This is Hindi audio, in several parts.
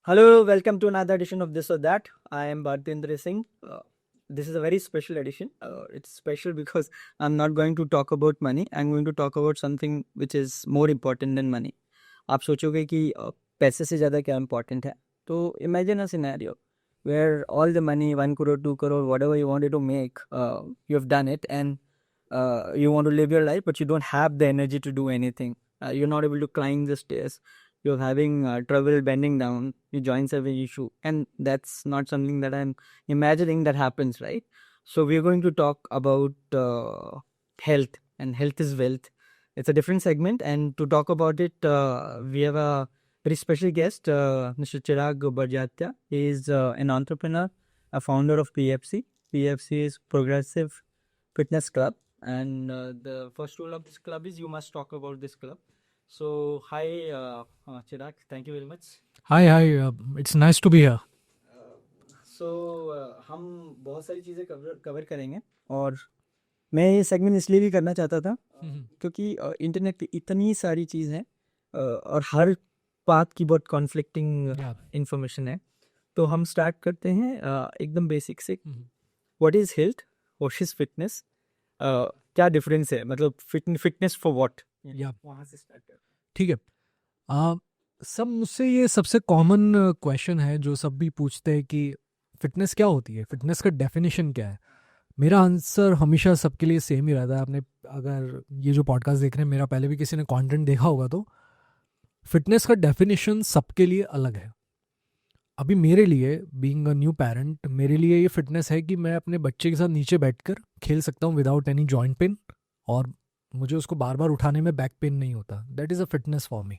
Hello, welcome to another edition of This or That. I am Bhartendra Singh. This is a very special edition. It's special because I'm not going to talk about money. I'm going to talk about something which is more important than money. आप सोचोगे कि पैसे से ज़्यादा क्या important है? तो imagine a scenario where all the money, 1 crore, 2 crore, whatever you wanted to make, you have done it and you want to live your life, but you don't have the energy to do anything. You're not able to climb the stairs. You're having trouble bending down, your joints have an issue, and that's not something that I'm imagining that happens, right? So we're going to talk about health, and health is wealth. It's a different segment, and to talk about it, we have a very special guest, Mr. Chirag Barjatya. He is an entrepreneur, a founder of PFC. PFC is Progressive Fitness Club, and the first rule of this club is you must talk about this club. So, hi, Chirag. Thank you very much. Hi, it's nice to be here. सो हम बहुत सारी चीज़ें कवर करेंगे और मैं ये सेगमेंट इसलिए भी करना चाहता था क्योंकि इंटरनेट पे इतनी सारी चीज़ हैं और हर बात की बहुत कॉन्फ्लिक्टिंग Yeah. इंफॉर्मेशन है. तो हम स्टार्ट करते हैं एकदम बेसिक से. What is health, what is fitness, क्या डिफरेंस है, मतलब फिटनेस फॉर व्हाट, Yeah. वहाँ से स्टार्ट करते हैं. ठीक है. सब मुझसे ये सबसे कॉमन क्वेश्चन है जो सब भी पूछते हैं कि फिटनेस क्या होती है, फिटनेस का डेफिनेशन क्या है. मेरा आंसर हमेशा सबके लिए सेम ही रहता है. आपने अगर ये जो पॉडकास्ट देख रहे हैं, मेरा पहले भी किसी ने कंटेंट देखा होगा, तो फिटनेस का डेफिनेशन सबके लिए अलग है. अभी मेरे लिए बीइंग अ न्यू पेरेंट, मेरे लिए ये फिटनेस है कि मैं अपने बच्चे के साथ नीचे बैठकर खेल सकता हूँ विदाउट एनी जॉइंट पेन, और मुझे उसको बार बार उठाने में बैक पेन नहीं होता. That is a fitness for me.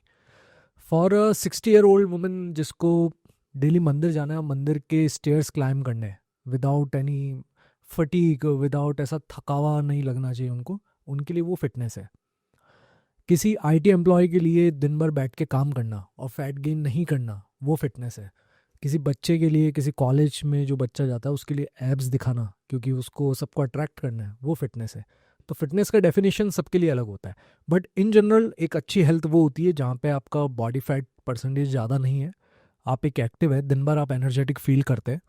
For a 60-year-old woman जिसको डेली मंदिर जाना है, मंदिर के स्टेयर्स क्लाइम करने हैं विदाउट एनी फटीक, विदाउट ऐसा थकावा नहीं लगना चाहिए उनको, उनके लिए वो फिटनेस है. किसी आईटी एम्प्लॉय के लिए दिन भर बैठ के काम करना और फैट गेन नहीं करना, वो फिटनेस है. किसी बच्चे के लिए, किसी कॉलेज में जो बच्चा जाता है उसके लिए एब्स दिखाना क्योंकि उसको सबको अट्रैक्ट करना है, वो फिटनेस है. तो फिटनेस का डेफिनेशन सबके लिए अलग होता है. बट इन जनरल एक अच्छी हेल्थ वो होती है जहाँ पे आपका बॉडी फैट परसेंटेज ज़्यादा नहीं है, आप एक एक्टिव है, दिन भर आप एनर्जेटिक फील करते हैं,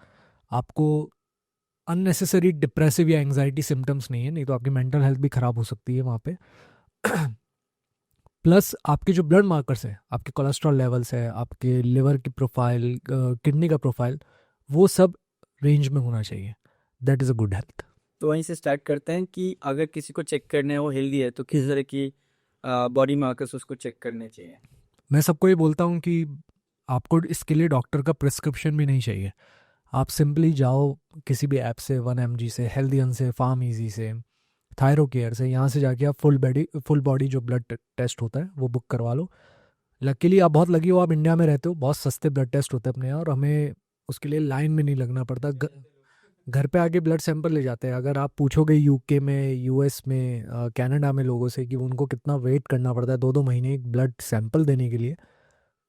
आपको अननेसेसरी डिप्रेसिव या एंग्जाइटी सिम्टम्स नहीं है, नहीं तो आपकी मेंटल हेल्थ भी ख़राब हो सकती है वहाँ पे. प्लस आपके जो ब्लड मार्कर्स हैं, आपके कोलेस्ट्रॉल लेवल्स है, आपके लिवर की प्रोफाइल, किडनी का प्रोफाइल, वो सब रेंज में होना चाहिए. That is a good health. तो वहीं से स्टार्ट करते हैं कि अगर किसी को चेक करना है वो हेल्दी है तो किस तरह की बॉडी मार्कर्स उसको चेक करने चाहिए. मैं सबको ये बोलता हूँ कि आपको इसके लिए डॉक्टर का प्रिस्क्रिप्शन भी नहीं चाहिए. आप सिंपली जाओ किसी भी ऐप से, 1mg से, हेल्दियन से, फार्म ईजी से, थायरो केयर से, यहाँ से जाके आप फुल बॉडी जो ब्लड टेस्ट होता है वो बुक करवा लो. लकीली आप बहुत लकी हो, आप इंडिया में रहते हो, बहुत सस्ते ब्लड टेस्ट होते हैं अपने यहाँ, और हमें उसके लिए लाइन में नहीं लगना पड़ता. घर पे आके ब्लड सैंपल ले जाते हैं. अगर आप पूछोगे यूके में, यूएस में, कनाडा में लोगों से कि उनको कितना वेट करना पड़ता है 2-2 महीने एक ब्लड सैंपल देने के लिए,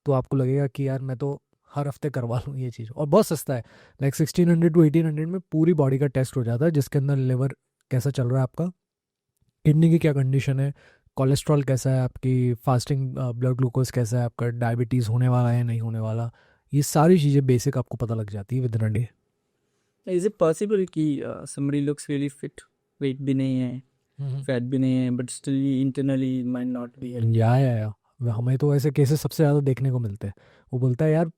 तो आपको लगेगा कि यार मैं तो हर हफ्ते करवा लूँ ये चीज़, और बहुत सस्ता है. लाइक 1600 to 1800 में पूरी बॉडी का टेस्ट हो जाता है, जिसके अंदर लिवर कैसा चल रहा है आपका, किडनी की क्या कंडीशन है, कोलेस्ट्रॉल कैसा है, आपकी फास्टिंग ब्लड ग्लूकोज कैसा है, आपका डायबिटीज़ होने वाला है नहीं होने वाला, ये सारी चीज़ें बेसिक आपको पता लग जाती है within a day. Is it possible कि somebody looks really fit, weight भी नहीं है, फैट भी नहीं है, but still internally might not be healthy? या हमें तो ऐसे केसेस सबसे ज़्यादा देखने को मिलते हैं. वो बोलता है यार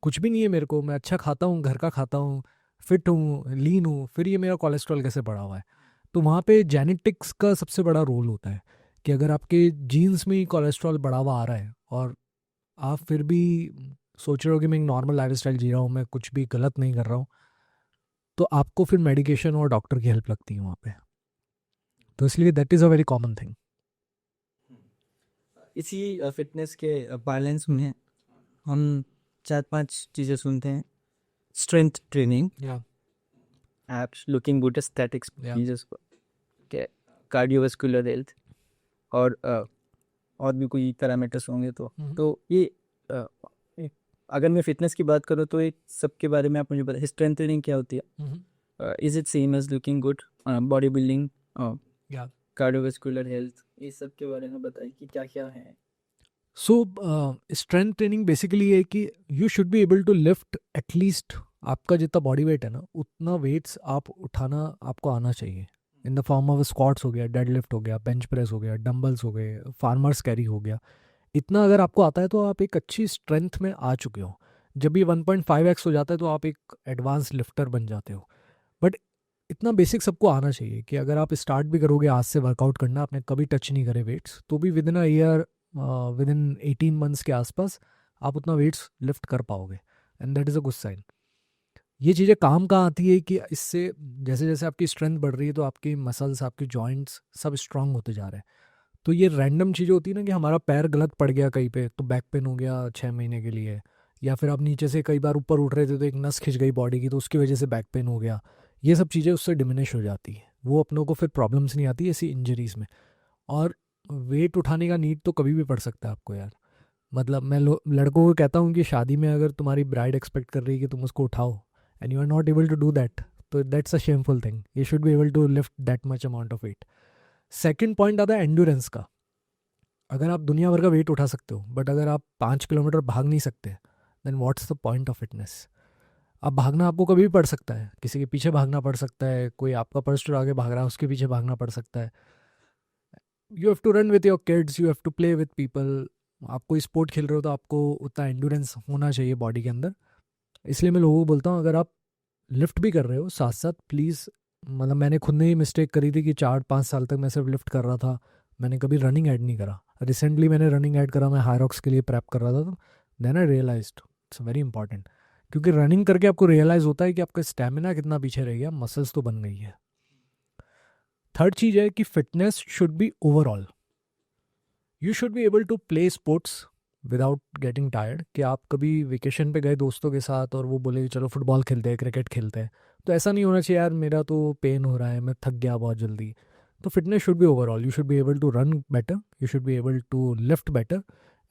कुछ भी नहीं है मेरे को, मैं अच्छा खाता हूँ, घर का खाता हूँ, फिट हूँ, लीन हूँ, फिर ये मेरा कोलेस्ट्रॉल कैसे बढ़ा हुआ है. तो वहाँ पे जेनेटिक्स का सबसे बड़ा रोल होता है कि अगर आपके जीन्स में ही कोलेस्ट्रॉल बढ़ा हुआ आ रहा है और आप फिर भी सोच रहे हो कि मैं एक नॉर्मल लाइफस्टाइल जी रहा हूँ, मैं कुछ भी गलत नहीं कर रहा हूँ, तो आपको फिर मेडिकेशन और डॉक्टर की हेल्प लगती है वहाँ पे. तो इसलिए that is a very common thing. इसी फिटनेस के बैलेंस में हम 4-5 चीज़ें सुनते हैं. स्ट्रेंथ ट्रेनिंग, या apps, looking good, aesthetics, Yeah. Cardiovascular health और भी कोई पैरामीटर्स होंगे. तो ये अगर मैं फिटनेस की बात करूँ तो एक सबके बारे में आप मुझे बताइए, स्ट्रेंथ ट्रेनिंग क्या होती है? Is it same as looking good, body building, या कार्डियोवास्कुलर हेल्थ, ये सब के बारे में बताइए कि क्या क्या है. सो स्ट्रेंथ ट्रेनिंग बेसिकली है कि you should be able to lift at least आपका जितना बॉडी वेट है ना उतना वेट्स आप उठाना आपको आना चाहिए in the form of squats हो गया, डेड लिफ्ट हो गया, बेंच प्रेस हो गया, डंबल्स हो गए, फार्मर्स कैरी हो गया। इतना अगर आपको आता है तो आप एक अच्छी स्ट्रेंथ में आ चुके हो। जब ये 1.5x हो जाता है तो आप एक एडवांस लिफ्टर बन जाते हो। बट इतना बेसिक सबको आना चाहिए कि अगर आप स्टार्ट भी करोगे आज से वर्कआउट करना, आपने कभी टच नहीं करे वेट्स, तो भी within a year, within 18 months के आसपास आप उतना वेट्स लिफ्ट कर पाओगे, and that is a good sign. ये चीज़ें काम कहाँ आती है कि इससे जैसे जैसे आपकी स्ट्रेंथ बढ़ रही है तो आपकी मसल्स, आपकी जॉइंट्स सब स्ट्रांग होते जा रहे हैं। तो ये रैंडम चीज़ें होती है ना कि हमारा पैर गलत पड़ गया कहीं पे तो बैक पेन हो गया 6 महीने के लिए, या फिर आप नीचे से कई बार ऊपर उठ रहे थे तो एक नस खिंच गई बॉडी की तो उसकी वजह से बैक पेन हो गया। ये सब चीज़ें उससे डिमिनिश हो जाती है, वो अपनों को फिर प्रॉब्लम्स नहीं आती ऐसी इंजरीज में। और वेट उठाने का नीड तो कभी भी पड़ सकता है आपको यार। मतलब मैं लड़कों को कहता हूँ कि शादी में अगर तुम्हारी ब्राइड एक्सपेक्ट कर रही है कि तुम उसको उठाओ and you are not able to do that, तो that's a shameful thing. You should be able to lift that much amount of weight. Second point आता है एंड्योरेंस का। अगर आप दुनिया भर का वेट उठा सकते हो बट अगर आप 5 किलोमीटर भाग नहीं सकते, then what's the point of fitness. अब भागना आपको कभी भी पड़ सकता है, किसी के पीछे भागना पड़ सकता है, कोई आपका पर्स चुरा के भाग रहा है उसके पीछे भागना पड़ सकता है। You have to run with your kids, you have to play with people. आप कोई स्पोर्ट खेल रहे हो तो आपको उतना एंडोरेंस होना चाहिए बॉडी के अंदर। इसलिए मैं लोगों को बोलता हूँ अगर आप लिफ्ट भी कर रहे हो साथ साथ प्लीज़, मतलब मैंने खुद ने ही मिस्टेक करी थी कि 4-5 साल तक मैं सिर्फ लिफ्ट कर रहा था, मैंने कभी रनिंग ऐड नहीं करा। रिसेंटली मैंने रनिंग ऐड करा, मैं हाईरॉक्स के लिए प्रेप कर रहा था, तो then I realised it's very important. क्योंकि रनिंग करके आपको रियलाइज़ होता है कि आपका स्टेमिना कितना पीछे रह गया, मसल्स तो बन गई है। थर्ड चीज़ है कि fitness should be overall. You should be able to play sports without getting tired. कि आप कभी वेकेशन पे गए दोस्तों के साथ और वो बोले चलो फुटबॉल खेलते हैं, क्रिकेट खेलते हैं, तो ऐसा नहीं होना चाहिए यार मेरा तो पेन हो रहा है, मैं थक गया बहुत जल्दी। तो fitness should be overall. You should be able to run better, you should be able to lift better,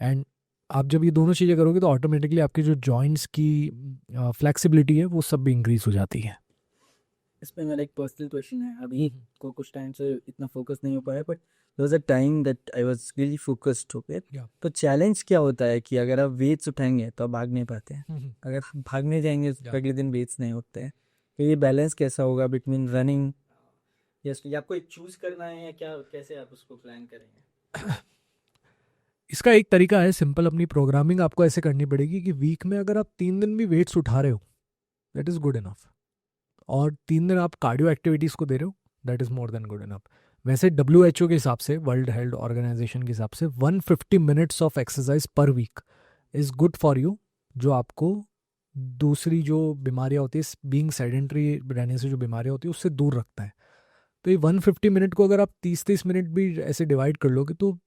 and आप जब ये दोनों चीज़ें करोगे तो ऑटोमेटिकली आपकी जो जॉइंट्स की फ्लेक्सिबिलिटी है वो सब भी इंक्रीज हो जाती है। इसमें मेरा एक पर्सनल क्वेश्चन है। अभी को कुछ टाइम से इतना फोकस नहीं हो पाया, but there was a time that I was really focused. Okay, Yeah. तो चैलेंज क्या होता है कि अगर आप वेट्स उठाएंगे तो आप भाग नहीं पाते हैं, अगर आप भागने जाएंगे तो Yeah. अगले दिन वेट्स नहीं उठते हैं। तो ये बैलेंस कैसा होगा बिटवीन रनिंग? यस, या आपको एक चूज करना है या क्या, कैसे आप उसको प्लान करेंगे? इसका एक तरीका है सिंपल, अपनी प्रोग्रामिंग आपको ऐसे करनी पड़ेगी कि वीक में अगर आप 3 दिन भी वेट्स उठा रहे हो दैट इज़ गुड इनफ, और 3 दिन आप कार्डियो एक्टिविटीज़ को दे रहे हो that is more than good enough. वैसे WHO के हिसाब से, वर्ल्ड हेल्थ ऑर्गेनाइजेशन के हिसाब से 150 minutes of exercise per week is good for you, जो आपको दूसरी जो बीमारियाँ होती है, बीइंग सेडेंट्री रहने से जो बीमारियाँ होती है उससे दूर रखता है। तो ये 150 मिनट को अगर आप 30-30 मिनट भी ऐसे डिवाइड कर लोगे तो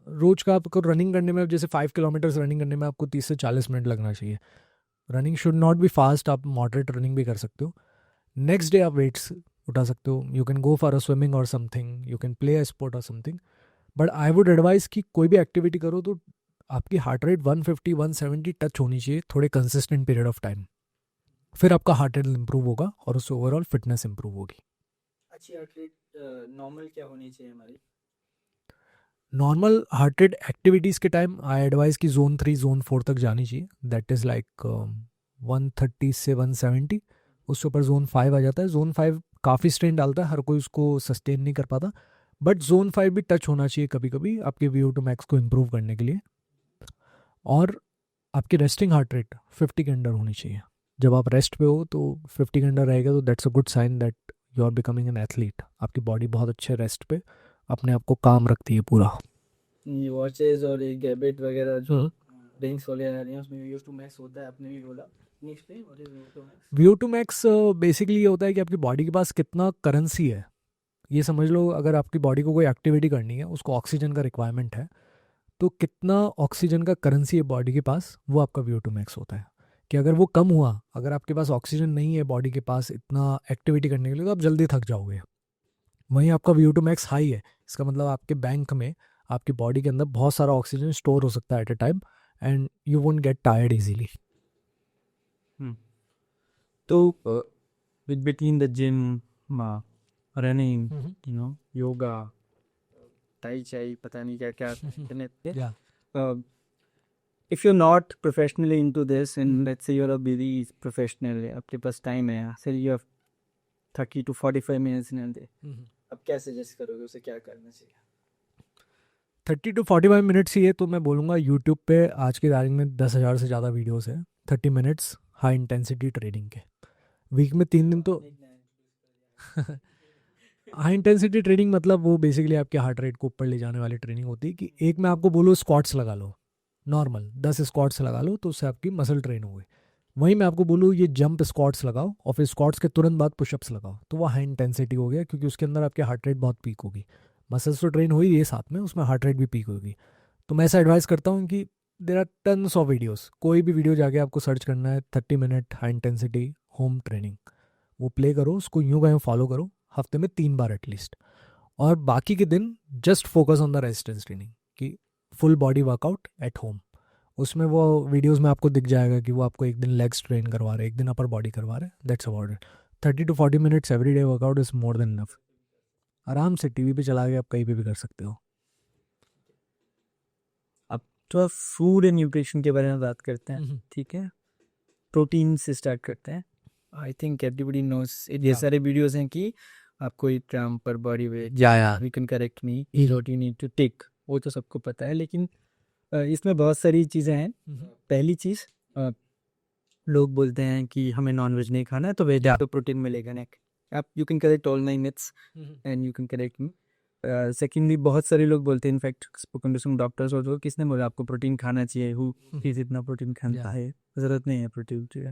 रोज का आपको रनिंग करने में, जैसे 5 किलोमीटर्स रनिंग करने में आपको 30 से 40 मिनट लगना चाहिए। Running should not be fast, आप मॉडरेट रनिंग भी कर सकते हो। नेक्स्ट डे आप वेट्स उठा सकते हो, you can go for a swimming और something, you can play a sport और something. But I would advice कि कोई भी एक्टिविटी करो तो आपकी हार्ट रेट 150-170 टच होनी चाहिए थोड़े कंसिस्टेंट पीरियड ऑफ टाइम, फिर आपका हार्ट रेट इंप्रूव होगा और उससे ओवरऑल फिटनेस इंप्रूव होगी। अच्छी हार्ट रेट नॉर्मल क्या होनी चाहिए हमारी? नॉर्मल हार्ट रेट एक्टिविटीज़ के टाइम आई एडवाइस कि जोन 3 जोन 4 तक जानी चाहिए, दैट इज़ लाइक 130 से 170। उसके ऊपर जोन 5 आ जाता है। जोन 5 काफ़ी स्ट्रेन डालता है, हर कोई उसको सस्टेन नहीं कर पाता, बट जोन 5 भी टच होना चाहिए कभी कभी आपके VO2 मैक्स को इम्प्रूव करने के लिए। और आपकी रेस्टिंग हार्ट रेट 50 के अंडर होनी चाहिए। जब आप रेस्ट पे हो तो 50 के अंडर रहेगा तो that's a good sign that you are becoming an athlete. आपकी बॉडी बहुत अच्छे रेस्ट पे अपने आप को काम रखती है पूरा। ये वॉचेस और ये गैजेट वगैरह जो रिंग्स वगैरह आ रही हैं उसमें VO2 मैक्स होता है, आपने भी बोला। नेक्स्ट पे what is VO2 max? VO2 max basically ये होता है कि आपकी बॉडी के पास कितना करेंसी है। ये समझ लो अगर आपकी बॉडी को कोई एक्टिविटी करनी है, उसको ऑक्सीजन का रिक्वायरमेंट है, तो कितना ऑक्सीजन का करेंसी है बॉडी के पास, वो आपका VO2 मैक्स होता है। कि अगर वो कम हुआ, अगर आपके पास ऑक्सीजन नहीं है बॉडी के पास इतना एक्टिविटी करने के लिए, तो आप जल्दी थक जाओगे। वहीं आपका VO2 मैक्स हाई है, इसका मतलब आपके बैंक में, आपकी बॉडी के अंदर बहुत सारा ऑक्सीजन स्टोर हो सकता है at a time, and you won't get tired easily. तो with between the gym, running, you know, yoga, tai chi, पता नहीं क्या क्या internet पे Yeah. if you're not professionally into this, and let's say you're a busy professional, आपके पास time है, say you have 30 to 45 minutes in a day, अब क्या suggest करोगे उसे क्या करना चाहिए? 30 to 45 मिनट्स ही है तो मैं बोलूँगा यूट्यूब पे आज की तारीख में 10,000 से ज़्यादा वीडियोस हैं 30 मिनट्स हाई इंटेंसिटी ट्रेनिंग के। वीक में 3 दिन तो हाई इंटेंसिटी ट्रेनिंग मतलब वो बेसिकली आपके हार्ट रेट को ऊपर ले जाने वाली ट्रेनिंग होती है कि एक मैं आपको बोलूँ स्क्वाट्स लगा लो, नॉर्मल 10 स्क्वाट्स लगा लो तो उससे आपकी मसल ट्रेन हो गई। वहीं मैं आपको बोलूँ ये जंप स्क्वाट्स लगाओ और फिर स्क्वाट्स के तुरंत बाद पुशअप्स लगाओ तो वो हाई इंटेंसिटी हो गया, क्योंकि उसके अंदर आपकी हार्ट रेट बहुत पीक होगी। मसल्स तो ट्रेन हो ही ये साथ में, उसमें हार्ट रेट भी पीक होगी। तो मैं ऐसा एडवाइस करता हूँ कि there are tons of videos, कोई भी वीडियो जाके आपको सर्च करना है 30 minute high intensity home training, वो प्ले करो, उसको यूँ कहीं फॉलो करो हफ्ते में 3 बार एटलीस्ट, और बाकी के दिन just focus on the resistance training कि full body workout at home. उसमें वो वीडियोस में आपको दिख जाएगा कि वो आपको एक दिन लेग्स ट्रेन करवा रहे हैं, एक दिन अपर बॉडी करवा रहे हैं, that's about it. 30 to 40 minutes every day workout is more than enough. आराम से टीवी पे चला के आप कहीं पे भी कर सकते हो। अब तो आप फूड एंड न्यूट्रिशन के बारे में बात करते हैं, ठीक है? प्रोटीन से स्टार्ट करते हैं। आई थिंक एवरीबडी नोस, ये सारे वीडियोस हैं कि आपको eight gram per body weight, you can correct me, what you need to take, वो तो सबको पता है। लेकिन इसमें बहुत सारी चीज़ें हैं। पहली चीज़, लोग बोलते हैं कि हमें नॉन वेज नहीं खाना है तो वेज तो प्रोटीन मिलेगा नहीं। आप you can correct all my myths and you can correct me. Secondly, बहुत सारे लोग बोलते हैं, in fact spoken to some doctors और, किसने बोला आपको प्रोटीन खाना चाहिए, हु चीज़ इतना प्रोटीन खाना है, ज़रूरत नहीं है प्रोटीन की।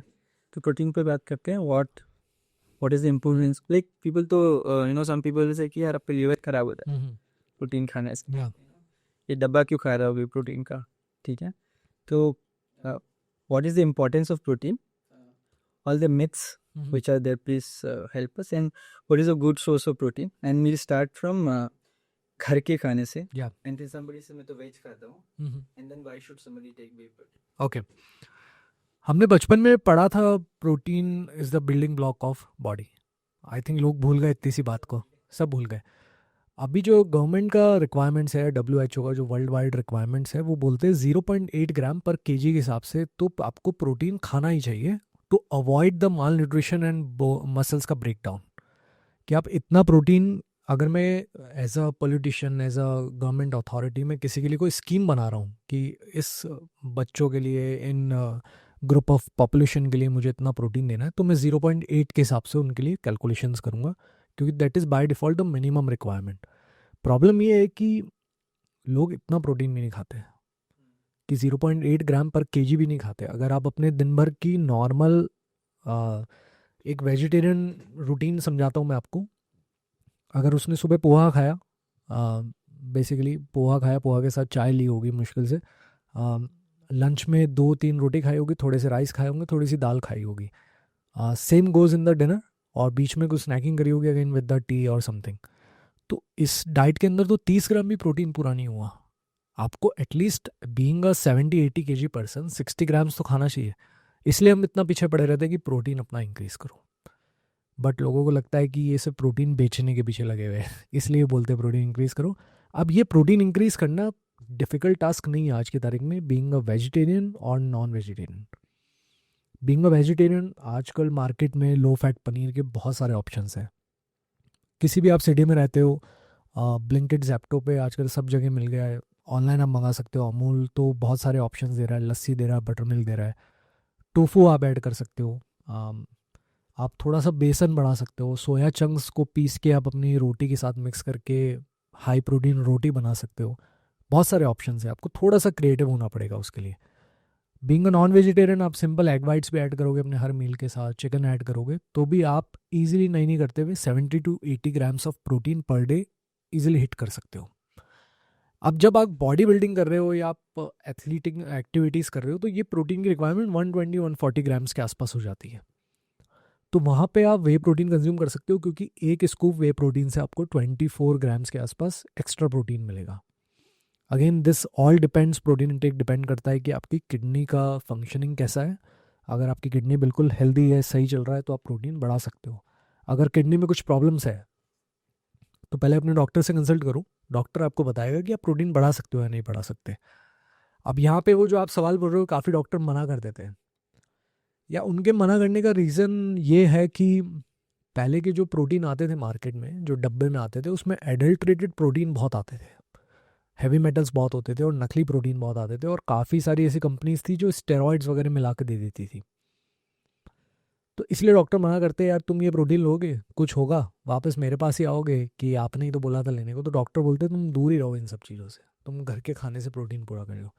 तो प्रोटीन पे बात करते हैं। What is the importance, like people तो यू नो सम पीपल से कि यार आपका लीवर खराब होता है प्रोटीन खाने से, ये डब्बा क्यों खा रहा होगी प्रोटीन का, ठीक है? तो what is the importance of protein, all the myths which are there, please help us, and what is a good source of protein, and we'll start from घर के खाने से। and then somebody से मैं तो वेज खाता हूँ, and then why should somebody take whey protein? Okay, हमने बचपन में पढ़ा था protein is the building block of body. I think लोग भूल गए इतनी सी बात को, सब भूल गए। अभी जो गवर्नमेंट का रिक्वायरमेंट्स है, WHO का जो वर्ल्ड वाइड रिक्वायरमेंट्स है, वो बोलते हैं 0.8 ग्राम पर केजी के हिसाब से तो आपको प्रोटीन खाना ही चाहिए to avoid the malnutrition and muscles का ब्रेक डाउन। कि आप इतना प्रोटीन, अगर मैं as a politician, as a government authority में किसी के लिए कोई स्कीम बना रहा हूँ कि इस बच्चों के लिए, इन ग्रुप ऑफ पॉपुलेशन के लिए मुझे इतना प्रोटीन देना है, तो मैं 0.8 के हिसाब से उनके लिए कैलकुलेशंस करूँगा, क्योंकि that is by default the minimum requirement. Problem ये है कि लोग इतना प्रोटीन भी नहीं खाते कि 0.8 ग्राम पर केजी भी नहीं खाते। अगर आप अपने दिन भर की नॉर्मल, एक वेजिटेरियन रूटीन समझाता हूँ मैं आपको। अगर उसने सुबह पोहा खाया, बेसिकली पोहा खाया, पोहा के साथ चाय ली होगी मुश्किल से, लंच में 2-3 रोटी खाई होगी, थोड़े से राइस खाए होंगे, थोड़ी सी दाल खाई होगी, same goes in the dinner, और बीच में कुछ स्नैकिंग करी होगी अगेन विद द टी और समथिंग। तो इस डाइट के अंदर तो 30 ग्राम भी प्रोटीन पूरा नहीं हुआ। आपको at least being a 70-80 kg person 60 grams तो खाना चाहिए। इसलिए हम इतना पीछे पड़े रहते हैं कि प्रोटीन अपना इंक्रीज़ करो, बट लोगों को लगता है कि ये सब प्रोटीन बेचने के पीछे लगे हुए हैं, इसलिए बोलते हैं प्रोटीन इंक्रीज़ करो। अब ये प्रोटीन इंक्रीज़ करना डिफ़िकल्ट टास्क नहीं है आज की तारीख में, बीइंग अ वेजिटेरियन और non vegetarian. Being a vegetarian, आजकल मार्केट में लो फैट पनीर के बहुत सारे ऑप्शंस हैं। किसी भी आप सिटी में रहते हो, ब्लिंकिट, ज़ेप्टो पे आजकल सब जगह मिल गया है, ऑनलाइन आप मंगा सकते हो। अमूल तो बहुत सारे ऑप्शंस दे रहा है, लस्सी दे रहा है, बटर मिल्क दे रहा है, टोफू आप ऐड कर सकते हो, आप थोड़ा सा बेसन बढ़ा सकते हो, सोया चंक्स को पीस के आप अपनी रोटी के साथ मिक्स करके हाई प्रोटीन रोटी बना सकते हो। बहुत सारे ऑप्शंस हैं, आपको थोड़ा सा क्रिएटिव होना पड़ेगा उसके लिए। बीइंग अ नॉन वेजिटेरियन, आप सिंपल एग वाइट्स भी ऐड करोगे अपने हर मील के साथ, चिकन ऐड करोगे तो भी आप इजीली, नहीं करते हुए 70 to 80 grams of protein per day easily hit कर सकते हो। अब जब आप बॉडी बिल्डिंग कर रहे हो या आप एथलीटिक एक्टिविटीज़ कर रहे हो, तो ये प्रोटीन की रिक्वायरमेंट 120-140 ग्राम्स के आसपास हो जाती है। तो वहाँ पे आप वे प्रोटीन कंज्यूम कर सकते हो, क्योंकि एक स्कूप वे प्रोटीन से आपको 24 ग्राम्स के आसपास एक्स्ट्रा प्रोटीन मिलेगा। Again this all depends, protein intake depend करता है कि आपकी किडनी का फंक्शनिंग कैसा है। अगर आपकी किडनी बिल्कुल हेल्दी है, सही चल रहा है, तो आप प्रोटीन बढ़ा सकते हो। अगर किडनी में कुछ प्रॉब्लम्स है तो पहले अपने डॉक्टर से कंसल्ट करो, डॉक्टर आपको बताएगा कि आप प्रोटीन बढ़ा सकते हो या नहीं बढ़ा सकते। अब यहाँ पे वो जो आप सवाल बोल रहे हो काफ़ी डॉक्टर मना कर देते हैं, या उनके मना करने का रीज़न ये है कि पहले के जो प्रोटीन आते थे मार्केट में, जो डब्बे में आते थे, उसमें एडल्ट्रेटेड प्रोटीन बहुत आते थे, हैवी मेटल्स बहुत होते थे और नकली प्रोटीन बहुत आते थे, और काफ़ी सारी ऐसी कंपनीज थी जो स्टेरॉइड्स वगैरह मिला के दे देती थी। तो इसलिए डॉक्टर मना करते हैं, यार तुम ये प्रोटीन लोगे कुछ होगा, वापस मेरे पास ही आओगे कि आपने ही तो बोला था लेने को। तो डॉक्टर बोलते हैं तुम दूर ही रहो इन सब चीज़ों से, तुम घर के खाने से प्रोटीन पूरा कर लो।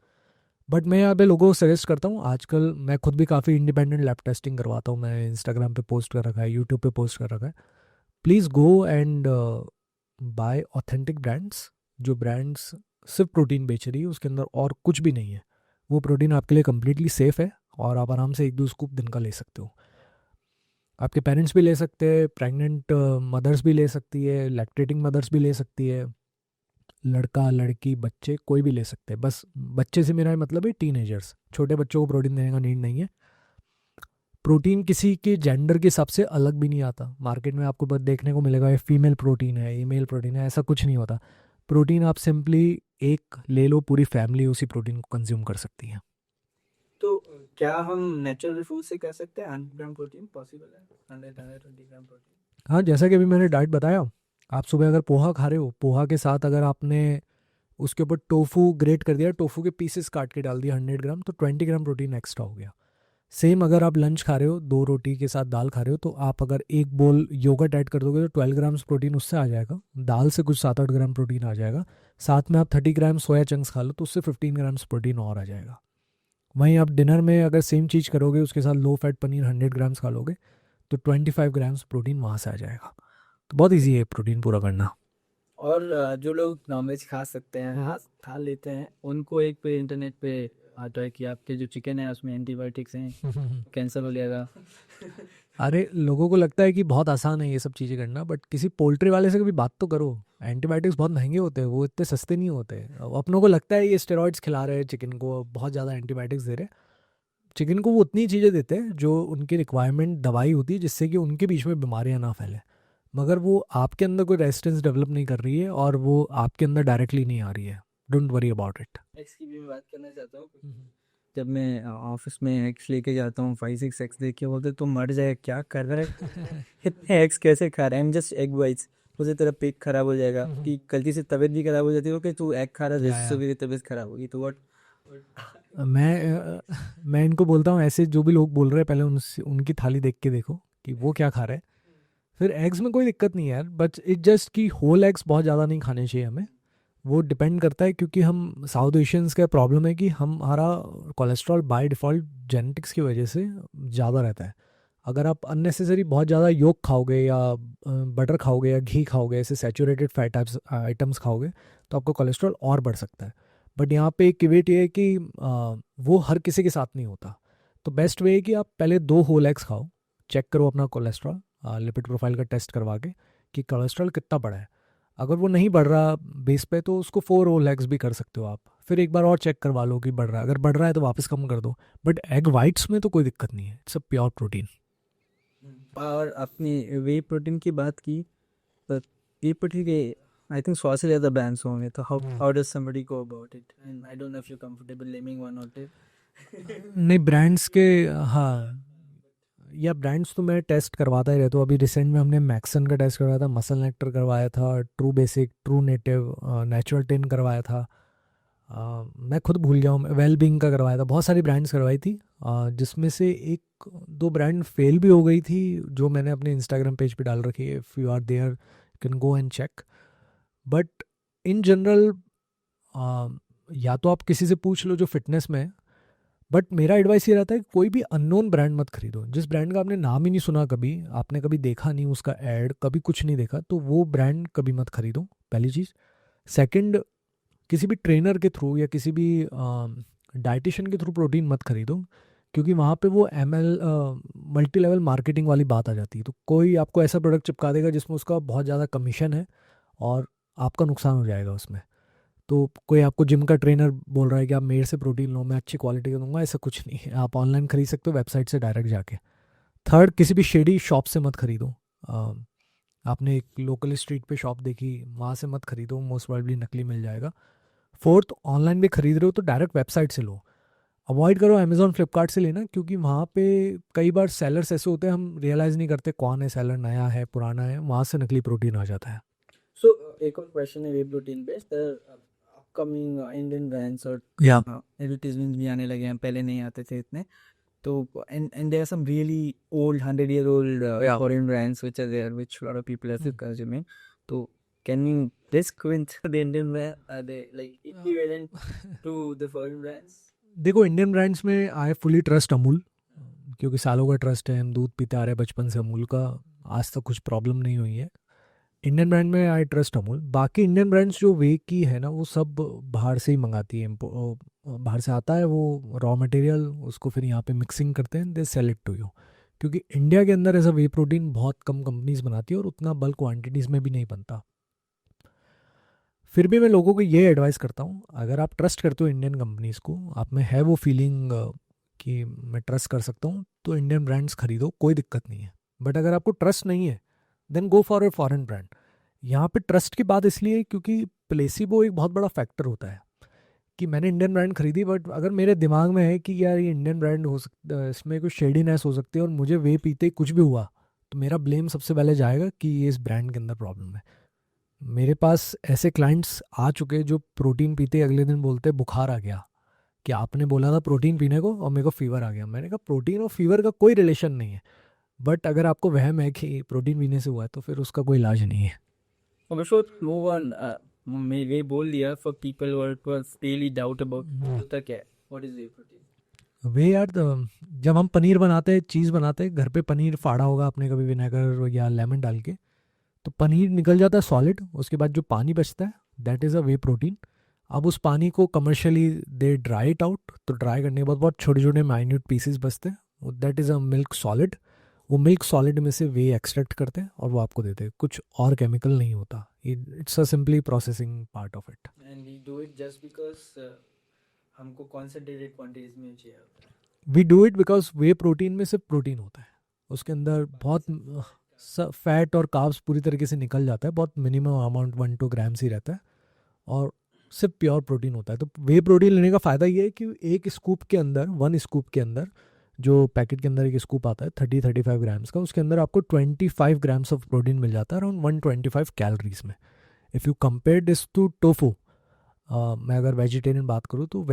बट मैं यहाँ पे लोगों को सजेस्ट करता हूँ, आजकल मैं खुद भी काफ़ी इंडिपेंडेंट लैब टेस्टिंग करवाता हूँ, मैं इंस्टाग्राम पे पोस्ट कर रखा है, यूट्यूब पे पोस्ट कर रखा है। Please go and bye authentic brands, जो ब्रांड्स सिर्फ प्रोटीन बेच रही है, उसके अंदर और कुछ भी नहीं है। वो प्रोटीन आपके लिए कम्प्लीटली सेफ़ है और आप आराम से 1-2 स्कूप दिन का ले सकते हो। आपके पेरेंट्स भी ले सकते हैं, प्रेग्नेंट मदर्स भी ले सकती है, लैक्टेटिंग मदर्स भी ले सकती है, लड़का लड़की बच्चे कोई भी ले सकते हैं। बस बच्चे से मेरा मतलब है टीनेजर्स, छोटे बच्चों को प्रोटीन देने का नीड नहीं है। प्रोटीन किसी के जेंडर के हिसाब से अलग भी नहीं आता। मार्केट में आपको बस देखने को मिलेगा ये फीमेल प्रोटीन है, ये मेल प्रोटीन है, ऐसा कुछ नहीं होता। प्रोटीन आप सिंपली एक ले लो, पूरी फैमिली उसी प्रोटीन को कंज्यूम कर सकती है। तो क्या हम नेचुरल फूड से कर सकते हैं 100 ग्राम प्रोटीन पॉसिबल है? 120 ग्राम प्रोटीन। हाँ, जैसा कि अभी मैंने डाइट बताया, आप सुबह अगर पोहा खा रहे हो, पोहा के साथ अगर आपने उसके ऊपर टोफू ग्रेट कर दिया, टोफू के पीसेस काट के डाल दिया 100 ग्राम, तो 20 ग्राम प्रोटीन एक्स्ट्रा हो गया। सेम अगर आप लंच खा रहे हो, 2 रोटी के साथ दाल खा रहे हो, तो आप अगर एक बोल योगर्ट ऐड कर दोगे तो 12 ग्राम्स प्रोटीन उससे आ जाएगा। दाल से कुछ 7-8 ग्राम प्रोटीन आ जाएगा। साथ में आप 30 ग्राम सोया चंक्स खा लो तो उससे 15 ग्राम्स प्रोटीन और आ जाएगा। वहीं आप डिनर में अगर सेम चीज़ करोगे, उसके साथ लो फैट पनीर 100 ग्राम्स खा लोगे तो 25 ग्राम्स प्रोटीन वहाँ से आ जाएगा। तो बहुत ईजी है प्रोटीन पूरा करना। और जो लोग नॉनवेज खा सकते हैं, हाँ खा लेते हैं, उनको एक पे इंटरनेट पे आता है कि आपके जो चिकन है उसमें एंटीबायोटिक्स हैं, कैंसर हो जाएगा। अरे लोगों को लगता है कि बहुत आसान है ये सब चीज़ें करना, बट किसी पोल्ट्री वाले से कभी बात तो करो। एंटीबायोटिक्स बहुत महंगे होते हैं, वो इतने सस्ते नहीं होते। अब अपनों को लगता है ये स्टेरॉइड्स खिला रहे हैं चिकन को, बहुत ज़्यादा एंटीबायोटिक्स दे रहे हैं। चिकन को वो उतनी चीज़ें देते हैं जो उनकी रिक्वायरमेंट दवाई होती है, जिससे कि उनके बीच में बीमारियाँ ना फैले, मगर वो आपके अंदर कोई रेजिस्टेंस डेवलप नहीं कर रही है और वो आपके अंदर डायरेक्टली नहीं आ रही है। Don't worry about it. X की भी मैं बात करना चाहता हूँ। जब मैं ऑफिस में एक्स लेके जाता हूँ, 5-6 एक्स देख के बोलते तुम मर जाए, क्या कर रहा है? इतने एक्स कैसे खा रहा है? I'm just egg whites। मुझे तेरा पेट खराब हो जाएगा, कि गलती से तबीयत भी खराब हो जाती है कि तू एग खा रहा है जिससे मेरी तबीयत खराब होगी, तो व्हाट। मैं इनको बोलता हूँ, ऐसे जो भी लोग बोल रहे हैं पहले उनकी थाली देख के देखो कि वो क्या खा रहे हैं। फिर एग्स में कोई दिक्कत नहीं है यार, बट इट जस्ट कि होल एग्स बहुत ज़्यादा नहीं खाने चाहिए हमें। वो डिपेंड करता है, क्योंकि हम साउथ एशियंस का प्रॉब्लम है कि हमारा कोलेस्ट्रॉल बाय डिफ़ॉल्ट जेनेटिक्स की वजह से ज़्यादा रहता है। अगर आप अननेसेसरी बहुत ज़्यादा योग खाओगे या बटर खाओगे या घी खाओगे, ऐसे सैचुरेटेड फैट आइटम्स खाओगे, तो आपका कोलेस्ट्रॉल और बढ़ सकता है। बट यहाँ पे एक किवेट ये है कि वो हर किसी के साथ नहीं होता। तो बेस्ट वे है कि आप पहले 2 होल एग्स खाओ, चेक करो अपना कोलेस्ट्रॉल, लिपिड प्रोफाइल का टेस्ट करवा के कि कोलेस्ट्रॉल कितना बढ़ा है। अगर वो नहीं बढ़ रहा बेस पे, तो उसको 4 होल एग्स भी कर सकते हो आप। फिर एक बार और चेक करवा लो कि बढ़ रहा है, अगर बढ़ रहा है तो वापस कम कर दो। बट एग वाइट्स में तो कोई दिक्कत नहीं है, इट्स अ प्योर प्रोटीन। और अपनी वे प्रोटीन की बात की, तो वे प्रोटीन के आई थिंक 100 से ज़्यादा ब्रांड्स होंगे, तो how does somebody go about it? And I don't know if you comfortable naming one और टू। नहीं, ब्रांड्स के, हाँ, या ब्रांड्स तो मैं टेस्ट करवाता ही रहता हूँ। अभी रिसेंट में हमने मैक्सन का टेस्ट करवाया था, मसल नेक्टर करवाया था, true basic, true native, natural ten करवाया था। मैं खुद भूल गया हूँ, वेल बींग का करवाया था। बहुत सारी ब्रांड्स करवाई थी, जिसमें से 1-2 ब्रांड फेल भी हो गई थी, जो मैंने अपने इंस्टाग्राम पेज पे डाल रखी है। If you are there can go and check. But in general या तो आप किसी से पूछ लो जो फिटनेस में है, बट मेरा एडवाइस ये रहता है कि कोई भी अननोन ब्रांड मत खरीदो। जिस ब्रांड का आपने नाम ही नहीं सुना, कभी आपने कभी देखा नहीं उसका ऐड, कभी कुछ नहीं देखा, तो वो ब्रांड कभी मत खरीदो, पहली चीज़। सेकंड, किसी भी ट्रेनर के थ्रू या किसी भी डाइटिशियन के थ्रू प्रोटीन मत खरीदो, क्योंकि वहाँ पे वो मल्टी लेवल मार्केटिंग वाली बात आ जाती है। तो कोई आपको ऐसा प्रोडक्ट चिपका देगा जिसमें उसका बहुत ज़्यादा कमीशन है और आपका नुकसान हो जाएगा उसमें। तो कोई आपको जिम का ट्रेनर बोल रहा है कि आप मेरे से प्रोटीन लो, मैं अच्छी क्वालिटी का दूंगा, ऐसा कुछ नहीं है। आप ऑनलाइन खरीद सकते हो, वेबसाइट से डायरेक्ट जाके। थर्ड, किसी भी शेडी शॉप से मत खरीदो। आपने एक लोकल स्ट्रीट पे शॉप देखी, वहाँ से मत खरीदो, मोस्ट प्रोबेबली नकली मिल जाएगा। फोर्थ, ऑनलाइन भी खरीद रहे हो तो डायरेक्ट वेबसाइट से लो, अवॉइड करो अमेजोन फ्लिपकार्ट से लेना, क्योंकि वहाँ पे कई बार सेलर्स ऐसे होते हैं हम रियलाइज़ नहीं करते कौन है सेलर, नया है पुराना है, वहाँ से नकली प्रोटीन आ जाता है। So, एक और क्वेश्चन है वे प्रोटीन पे, सर अपकमिंग इंडियन ब्रांड्स और या एडवर्टीजमेंट भी आने लगे हैं, पहले नहीं आते थे इतने, तो and there are some really old 100-year-old Yeah. foreign brands which are there which a lot of people are still consuming, so can you risk with the Indian brand, are they like equivalent to the foreign brands? देखो इंडियन ब्रांड्स में आई फुली ट्रस्ट अमूल, क्योंकि सालों का ट्रस्ट है, हम दूध पीते आ रहे हैं बचपन से अमूल का, आज तक कुछ प्रॉब्लम नहीं हुई है। इंडियन ब्रांड में आई ट्रस्ट अमूल। बाकी इंडियन ब्रांड्स जो वे की है ना वो सब बाहर से ही मंगाती है, बाहर से आता है वो रॉ मटेरियल, उसको फिर यहाँ पे मिक्सिंग करते हैं, they sell it to you. क्योंकि इंडिया के अंदर ऐसा वे प्रोटीन बहुत कम कंपनीज बनाती है और उतना बल्क क्वांटिटीज़ में भी नहीं बनता। फिर भी मैं लोगों को ये एडवाइस करता हूँ, अगर आप ट्रस्ट करते हो इंडियन कंपनीज़ को, आप में है वो फीलिंग कि मैं ट्रस्ट कर सकता हूँ, तो इंडियन ब्रांड्स खरीदो, कोई दिक्कत नहीं है। बट अगर आपको ट्रस्ट नहीं है then go for a foreign brand. यहाँ पे ट्रस्ट की बात इसलिए क्योंकि प्लेसिबो एक बहुत बड़ा फैक्टर होता है कि मैंने इंडियन ब्रांड खरीदी, बट अगर मेरे दिमाग में है कि यार ये इंडियन ब्रांड हो सकता है, इसमें कुछ शेडीनेस हो सकती है और मुझे वे पीते ही कुछ भी हुआ, तो मेरा ब्लेम सबसे पहले जाएगा कि ये इस ब्रांड के अंदर प्रॉब्लम है। मेरे पास ऐसे क्लाइंट्स आ चुके जो प्रोटीन पीते ही अगले दिन बोलते बुखार आ गया, कि आपने बोला था प्रोटीन पीने को और मेरे को फीवर आ गया। मैंने कहा प्रोटीन और फीवर का कोई रिलेशन नहीं है, बट अगर आपको वहम है कि प्रोटीन पीने से हुआ है तो फिर उसका कोई इलाज नहीं है। Before move on, मैं बोल दिया for people who are really doubt about होता क्या है, what is whey protein? वे यार जब हम पनीर बनाते हैं, चीज़ बनाते हैं घर पे, पनीर फाड़ा होगा आपने कभी विनेगर या लेमन डाल के, तो पनीर निकल जाता है सॉलिड, उसके बाद जो पानी बचता है that is a way protein. अब उस पानी को commercially they dry it out, तो ड्राई करने के बाद बहुत छोटे छोटे माइन्यूट पीसेस बचते हैं, that is a milk solid. वो मिल्क सॉलिड में से वे एक्सट्रैक्ट करते हैं और वो आपको देते हैं, कुछ और केमिकल नहीं होता, it's a simply processing part of it. And we do it just because हमको concentrated quantities में चाहिए होता है। We do it because whey protein में सिर्फ प्रोटीन होता है, उसके अंदर बहुत फैट और कार्ब्स पूरी तरीके से निकल जाता है, बहुत मिनिमम अमाउंट 1-2 ग्राम्स ही रहता है और सिर्फ प्योर प्रोटीन होता है। तो वे प्रोटीन लेने का फ़ायदा ये है कि एक स्कूप के अंदर, 1 स्कूप के अंदर, जो पैकेट के अंदर एक स्कूप आता है 30-35 ग्राम्स का, उसके अंदर आपको 25 ग्राम्स ऑफ प्रोटीन मिल जाता है, अराउंड 125 कैलोरीज में। If you compare this to tofu, मैं अगर वेजिटेरियन बात करूँ तो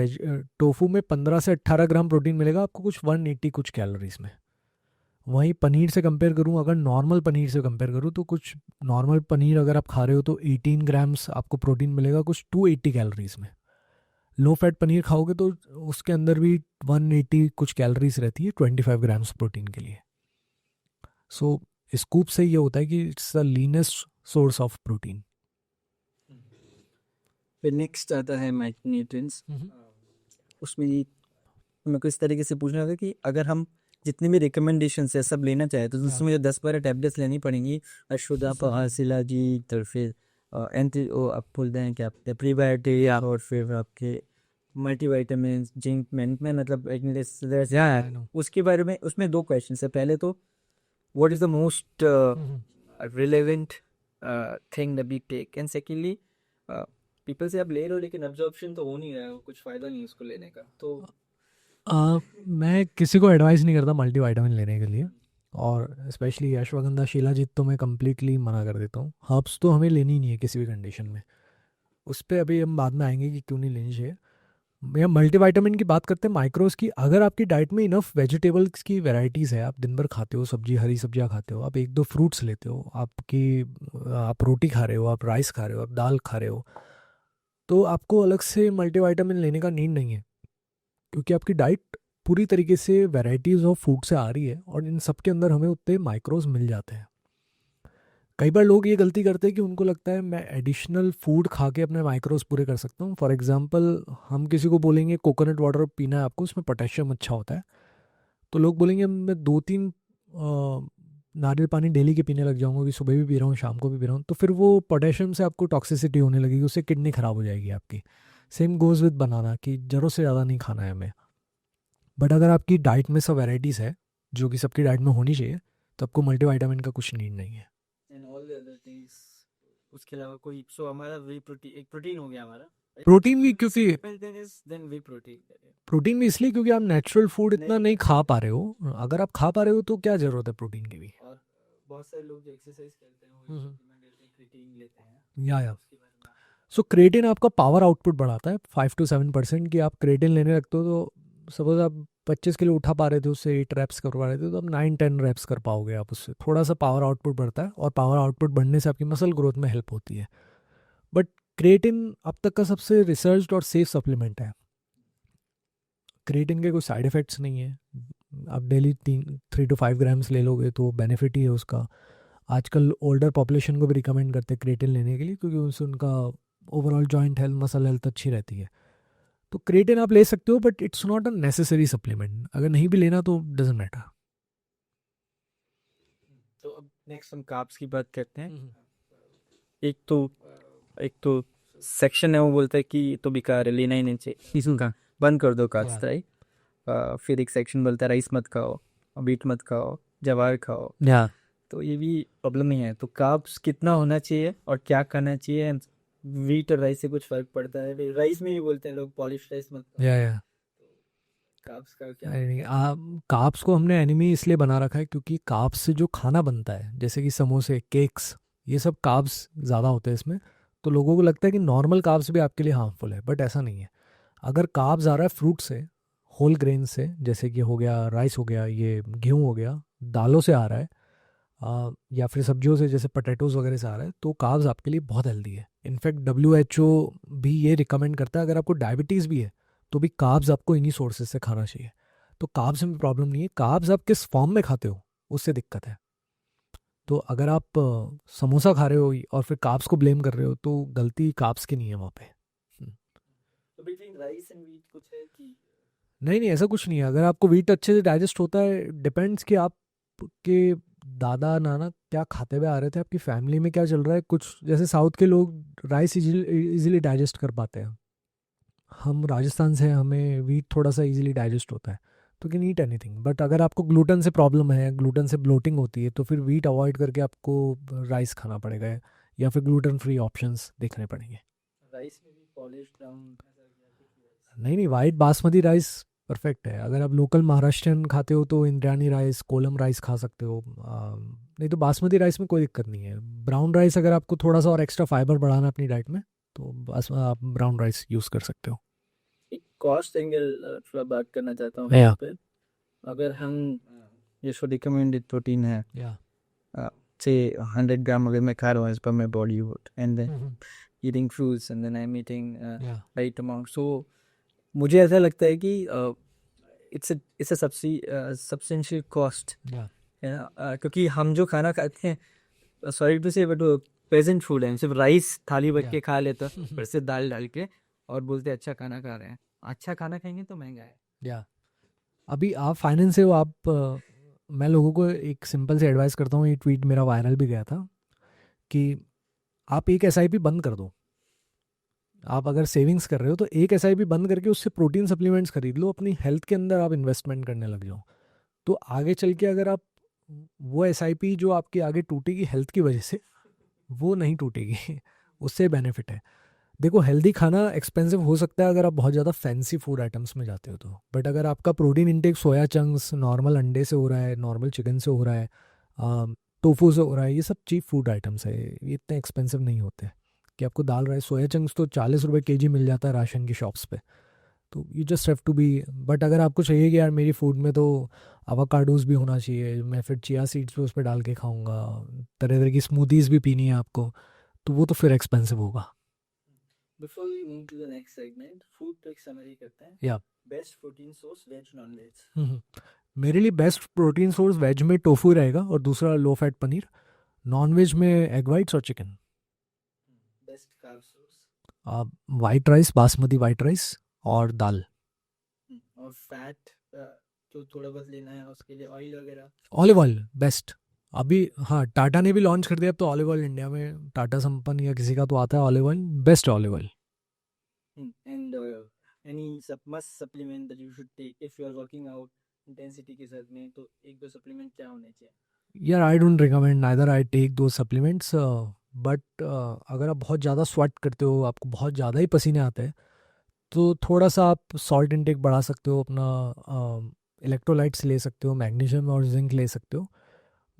टोफू में 15 से 18 ग्राम प्रोटीन मिलेगा आपको, कुछ 180 कुछ कैलोरीज में। वहीं पनीर से कंपेयर करूँ, अगर नॉर्मल पनीर से कंपेयर करूँ तो कुछ नॉर्मल पनीर अगर आप खा रहे हो तो 18 ग्राम्स आपको प्रोटीन मिलेगा, कुछ 280 कैलोरीज में। लो फैट पनीर खाओगे तो उसके अंदर भी 180 कुछ कैलोरीज रहती है 25 ग्राम्स प्रोटीन के लिए। सो स्कूप से ये होता है कि it's the leanest source of protein. फिर नेक्स्ट आता है माइक्रोन्यूट्रिएंट्स। उसमें ये मेरे को इस तरीके से पूछना होगा कि अगर हम जितने भी रिकमेंडेशन है सब लेना चाहे तो उसमें मुझे 10-12 टैबलेट्स लेनी पड़ेंगी, अशुदा शिलाजीत, तो फिर एंटी आप बोलते हैं क्या प्रीबायोटिक, और फिर आपके मल्टीविटामिन, जिंक, मैं मतलब उसके बारे में। उसमें 2 क्वेश्चन है। पहले तो what is the most relevant thing that we take, and secondly people से आप ले रहे हो लेकिन अब्जॉर्प्शन तो हो नहीं रहा है, कुछ फ़ायदा नहीं उसको लेने का। तो मैं किसी को एडवाइस नहीं करता मल्टीविटामिन लेने के लिए, और स्पेशली अश्वगंधा शिलाजीत तो मैं कम्प्लीटली मना कर देता हूँ। हर्ब्स तो हमें लेनी ही नहीं है किसी भी कंडीशन में, उस पर अभी हम बाद में आएंगे कि क्यों नहीं लेनी चाहिए। मैं मल्टीविटामिन की बात करते हैं, माइक्रोज की। अगर आपकी डाइट में इनफ वेजिटेबल्स की वैरायटीज़ है, आप दिन भर खाते हो सब्जी, हरी सब्जियाँ खाते हो, आप 1-2 फ्रूट्स लेते हो, आप रोटी खा रहे हो, आप राइस खा रहे हो, आप दाल खा रहे हो, तो आपको अलग से मल्टीविटामिन लेने का नीड नहीं है, क्योंकि आपकी डाइट पूरी तरीके से वैरायटीज़ ऑफ फूड से आ रही है और इन सब के अंदर हमें उतने माइक्रोज मिल जाते हैं। कई बार लोग ये गलती करते हैं कि उनको लगता है मैं एडिशनल फूड खा के अपने माइक्रोज पूरे कर सकता हूँ। फॉर एग्जांपल हम किसी को बोलेंगे कोकोनट वाटर पीना है आपको, उसमें पोटेशियम अच्छा होता है, तो लोग बोलेंगे मैं 2-3 नारियल पानी डेली के पीने लग जाऊंगा, कि सुबह भी पी रहा हूँ शाम को भी पी रहा हूँ, तो फिर वो पोटेशियम से आपको टॉक्सिसिटी होने लगेगी, उससे किडनी ख़राब हो जाएगी आपकी। सेम गोज़ विद बनाना, कि ज़रूरत से ज़्यादा नहीं खाना है हमें। बट अगर आपकी डाइट में सब वैरायटीज़ है जो कि सबकी डाइट में होनी चाहिए, तो आपको मल्टीविटामिन का कुछ नीड नहीं है। And all the other things उसके अलावा कोई। सो हमारा वे प्रोटीन एक प्रोटीन हो गया हमारा, प्रोटीन भी क्योंकि then whey protein. प्रोटीन भी इसलिए क्योंकि आप नेचुरल फूड इतना नहीं नहीं खा पा रहे हो। अगर आप खा पा रहे हो तो क्या जरूरत है प्रोटीन की भी। और बहुत सारे लोग जो एक्सरसाइज करते हैं वो हम्म। supplement लेते हैं, creatine लेते हैं। या उसके बारे में सो क्रेटिन आपका पावर आउटपुट बढ़ाता है 5 to 7% की। आप क्रेटिन लेने लगते हो तो सपोज आप 25 किलो उठा पा रहे थे उससे 8 रैप्स कर पा रहे थे तो अब 9-10 रैप्स कर पाओगे आप उससे। थोड़ा सा पावर आउटपुट बढ़ता है और पावर आउटपुट बढ़ने से आपकी मसल ग्रोथ में हेल्प होती है। बट क्रेटिन अब तक का सबसे रिसर्च्ड और सेफ सप्लीमेंट है। क्रेटिन के कोई साइड इफ़ेक्ट्स नहीं है। आप डेली 3 to 5 ग्राम्स ले लोगे तो बेनिफिट ही है उसका। आजकल ओल्डर पॉपुलेशन को भी रिकमेंड करते हैं क्रेटिन लेने के लिए क्योंकि उससे उनका overall joint health muscle health अच्छी रहती है। तो क्रेटिन आप ले सकते हो but it's not a necessary supplement. अगर नहीं भी लेना तो डजंट मैटर। तो अब नेक्स्ट हम कार्ब्स की बात करते हैं। एक तो सेक्शन है वो बोलता है कि ये तो बेकार है, लेना ही नहीं चाहिए, इसका बंद कर दो कार्ब्स, Yeah. राइट। फिर एक सेक्शन बोलता है राइस मत खाओ, बीट मत खाओ, जवार खाओ। या तो ये भी प्रॉब्लम ही है। तो कार्ब्स कितना होना चाहिए और क्या करना चाहिए? वीट और राइस से कुछ फर्क पड़ता है? राइस में भी बोलते हैं लोग पॉलिश राइस मत खाओ। या कार्ब्स का क्या? नहीं, कार्ब्स को हमने एनिमी इसलिए बना रखा है क्योंकि कार्ब्स से जो खाना बनता है जैसे कि समोसे केक्स ये सब कार्ब्स ज़्यादा होते हैं इसमें। तो लोगों को लगता है कि नॉर्मल कार्ब्स भी आपके लिए हार्मफुल है बट ऐसा नहीं है। अगर कार्ब्स आ रहा है फ्रूट से होल ग्रेन से जैसे कि हो गया राइस हो गया ये गेहूँ हो गया दालों से आ रहा है या फिर सब्जियों से जैसे पटेटोज वगैरह से आ रहा है तो कार्ब्स आपके लिए बहुत हेल्दी है। इनफैक्ट WHO भी ये रिकमेंड करता है अगर आपको डायबिटीज़ भी है तो भी कार्ब्स आपको इन्हीं सोर्सेज से खाना चाहिए। तो कार्ब्स में प्रॉब्लम नहीं है। कार्ब्स आप किस फॉर्म में खाते हो उससे दिक्कत है। तो अगर आप समोसा खा रहे हो और फिर कार्ब्स को ब्लेम कर रहे हो तो गलती कार्ब्स की नहीं है वहाँ पे। तो बिटवीन राइस एंड वीट कुछ है कि? नहीं नहीं ऐसा कुछ नहीं है। अगर आपको वीट अच्छे से डाइजेस्ट होता है डिपेंड्स कि आपके दादा नाना क्या खाते हुए आ रहे थे आपकी फैमिली में क्या चल रहा है। कुछ जैसे साउथ के लोग राइस इजीली डाइजेस्ट कर पाते हैं। हम राजस्थान से हैं, हमें वीट थोड़ा सा इजीली डाइजेस्ट होता है तो कैन ईट एनीथिंग। बट अगर आपको ग्लूटन से प्रॉब्लम है ग्लूटन से ब्लोटिंग होती है तो फिर वीट अवॉइड करके आपको राइस खाना पड़ेगा या फिर ग्लूटन फ्री ऑप्शंस देखने पड़ेंगे। राइस में भी पॉलिश ब्राउन ऐसा क्या कुछ राइस? नहीं नहीं वाइट बासमती राइस परफेक्ट है। अगर आप लोकल महाराष्ट्रियन खाते हो तो इंद्रायणी राइस कोलम राइस खा सकते हो। नहीं तो बासमती राइस में कोई दिक्कत नहीं है। ब्राउन राइस अगर आपको थोड़ा सा और एक्स्ट्रा फाइबर बढ़ाना है अपनी डाइट में तो बस आप ब्राउन राइस यूज़ कर सकते हो। एक कॉस्ट एंगल थोड़ा बात करना चाहता हूँ Yeah. यहाँ पे। अगर हम ये सो रिकमेंडेड प्रोटीन है या से 100 ग्राम अगर मैं खा रहा हूँ as per my body weight and then eating fruits and then I am eating right amount, so मुझे ऐसा लगता है कि इट्स अ सब्सटेंशियल कॉस्ट है ना। क्योंकि हम जो खाना खाते हैं सॉरी टू से बट वो प्रेजेंट फूड है। हम सिर्फ राइस थाली भर के खा लेते हैं फिर से दाल डाल के और बोलते हैं अच्छा खाना खा रहे हैं। अच्छा खाना खाएंगे तो महंगा है। या अभी आप फाइनेंस से हो आप मैं लोगों को एक सिंपल से एडवाइस करता हूँ। ये ट्वीट मेरा वायरल भी गया था कि आप एक SIP बंद कर दो। आप अगर सेविंग्स कर रहे हो तो एक SIP बंद करके उससे प्रोटीन सप्लीमेंट्स खरीद लो। अपनी हेल्थ के अंदर आप इन्वेस्टमेंट करने लग जाओ तो आगे चल के अगर आप वो SIP जो आपकी आगे टूटेगी हेल्थ की वजह से वो नहीं टूटेगी उससे बेनिफिट है। देखो हेल्दी खाना एक्सपेंसिव हो सकता है अगर आप बहुत ज़्यादा फैंसी फूड आइटम्स में जाते हो तो। बट अगर आपका protein intake soya chunks normal अंडे से हो रहा है नॉर्मल चिकन से हो रहा है टोफू से हो रहा है ये सब चीप फूड आइटम्स है ये इतने एक्सपेंसिव नहीं होते कि आपको दाल राइस सोया चंक्स तो 40 रुपये kg मिल जाता है राशन की शॉप्स पे। तो you just have to be. But अगर आपको चाहिए कि यार मेरी फूड में तो अवाकाडोज भी होना चाहिए मैं फिर चिया सीड्स भी उस पर डाल के खाऊंगा तरह तरह की स्मूदीज़ भी पीनी है आपको तो वो तो फिर एक्सपेंसिव होगा। Before we move to the next segment, food tech summary करते हैं। या Best protein source, veg, non-veg? मेरे लिए बेस्ट प्रोटीन सोर्स वेज में टोफू रहेगा और दूसरा low fat paneer. Non veg में एग वाइट्स और chicken. Best carb source? White rice basmati white rice और दाल। और फैट जो थोड़ा बहुत लेना है उसके लिए ऑयल वगैरह? Olive oil best. अभी हाँ टाटा ने भी लॉन्च कर दिया अब तो ऑलिव ऑयल इंडिया में टाटा संपन्न या किसी का तो आता है olive oil best olive oil. And any must supplement that you should take if you are working out intensity के साथ में, तो एक दो सप्लीमेंट क्या होने चाहिए? यार I don't recommend neither I take दो सप्लीमेंट्स बट अगर आप बहुत ज़्यादा स्वेट करते हो, आपको बहुत ज़्यादा ही पसीने आते हैं, तो थोड़ा सा आप सॉल्ट इनटेक बढ़ा सकते हो, अपना इलेक्ट्रोलाइट्स ले सकते हो, मैग्नीशियम और जिंक ले सकते हो,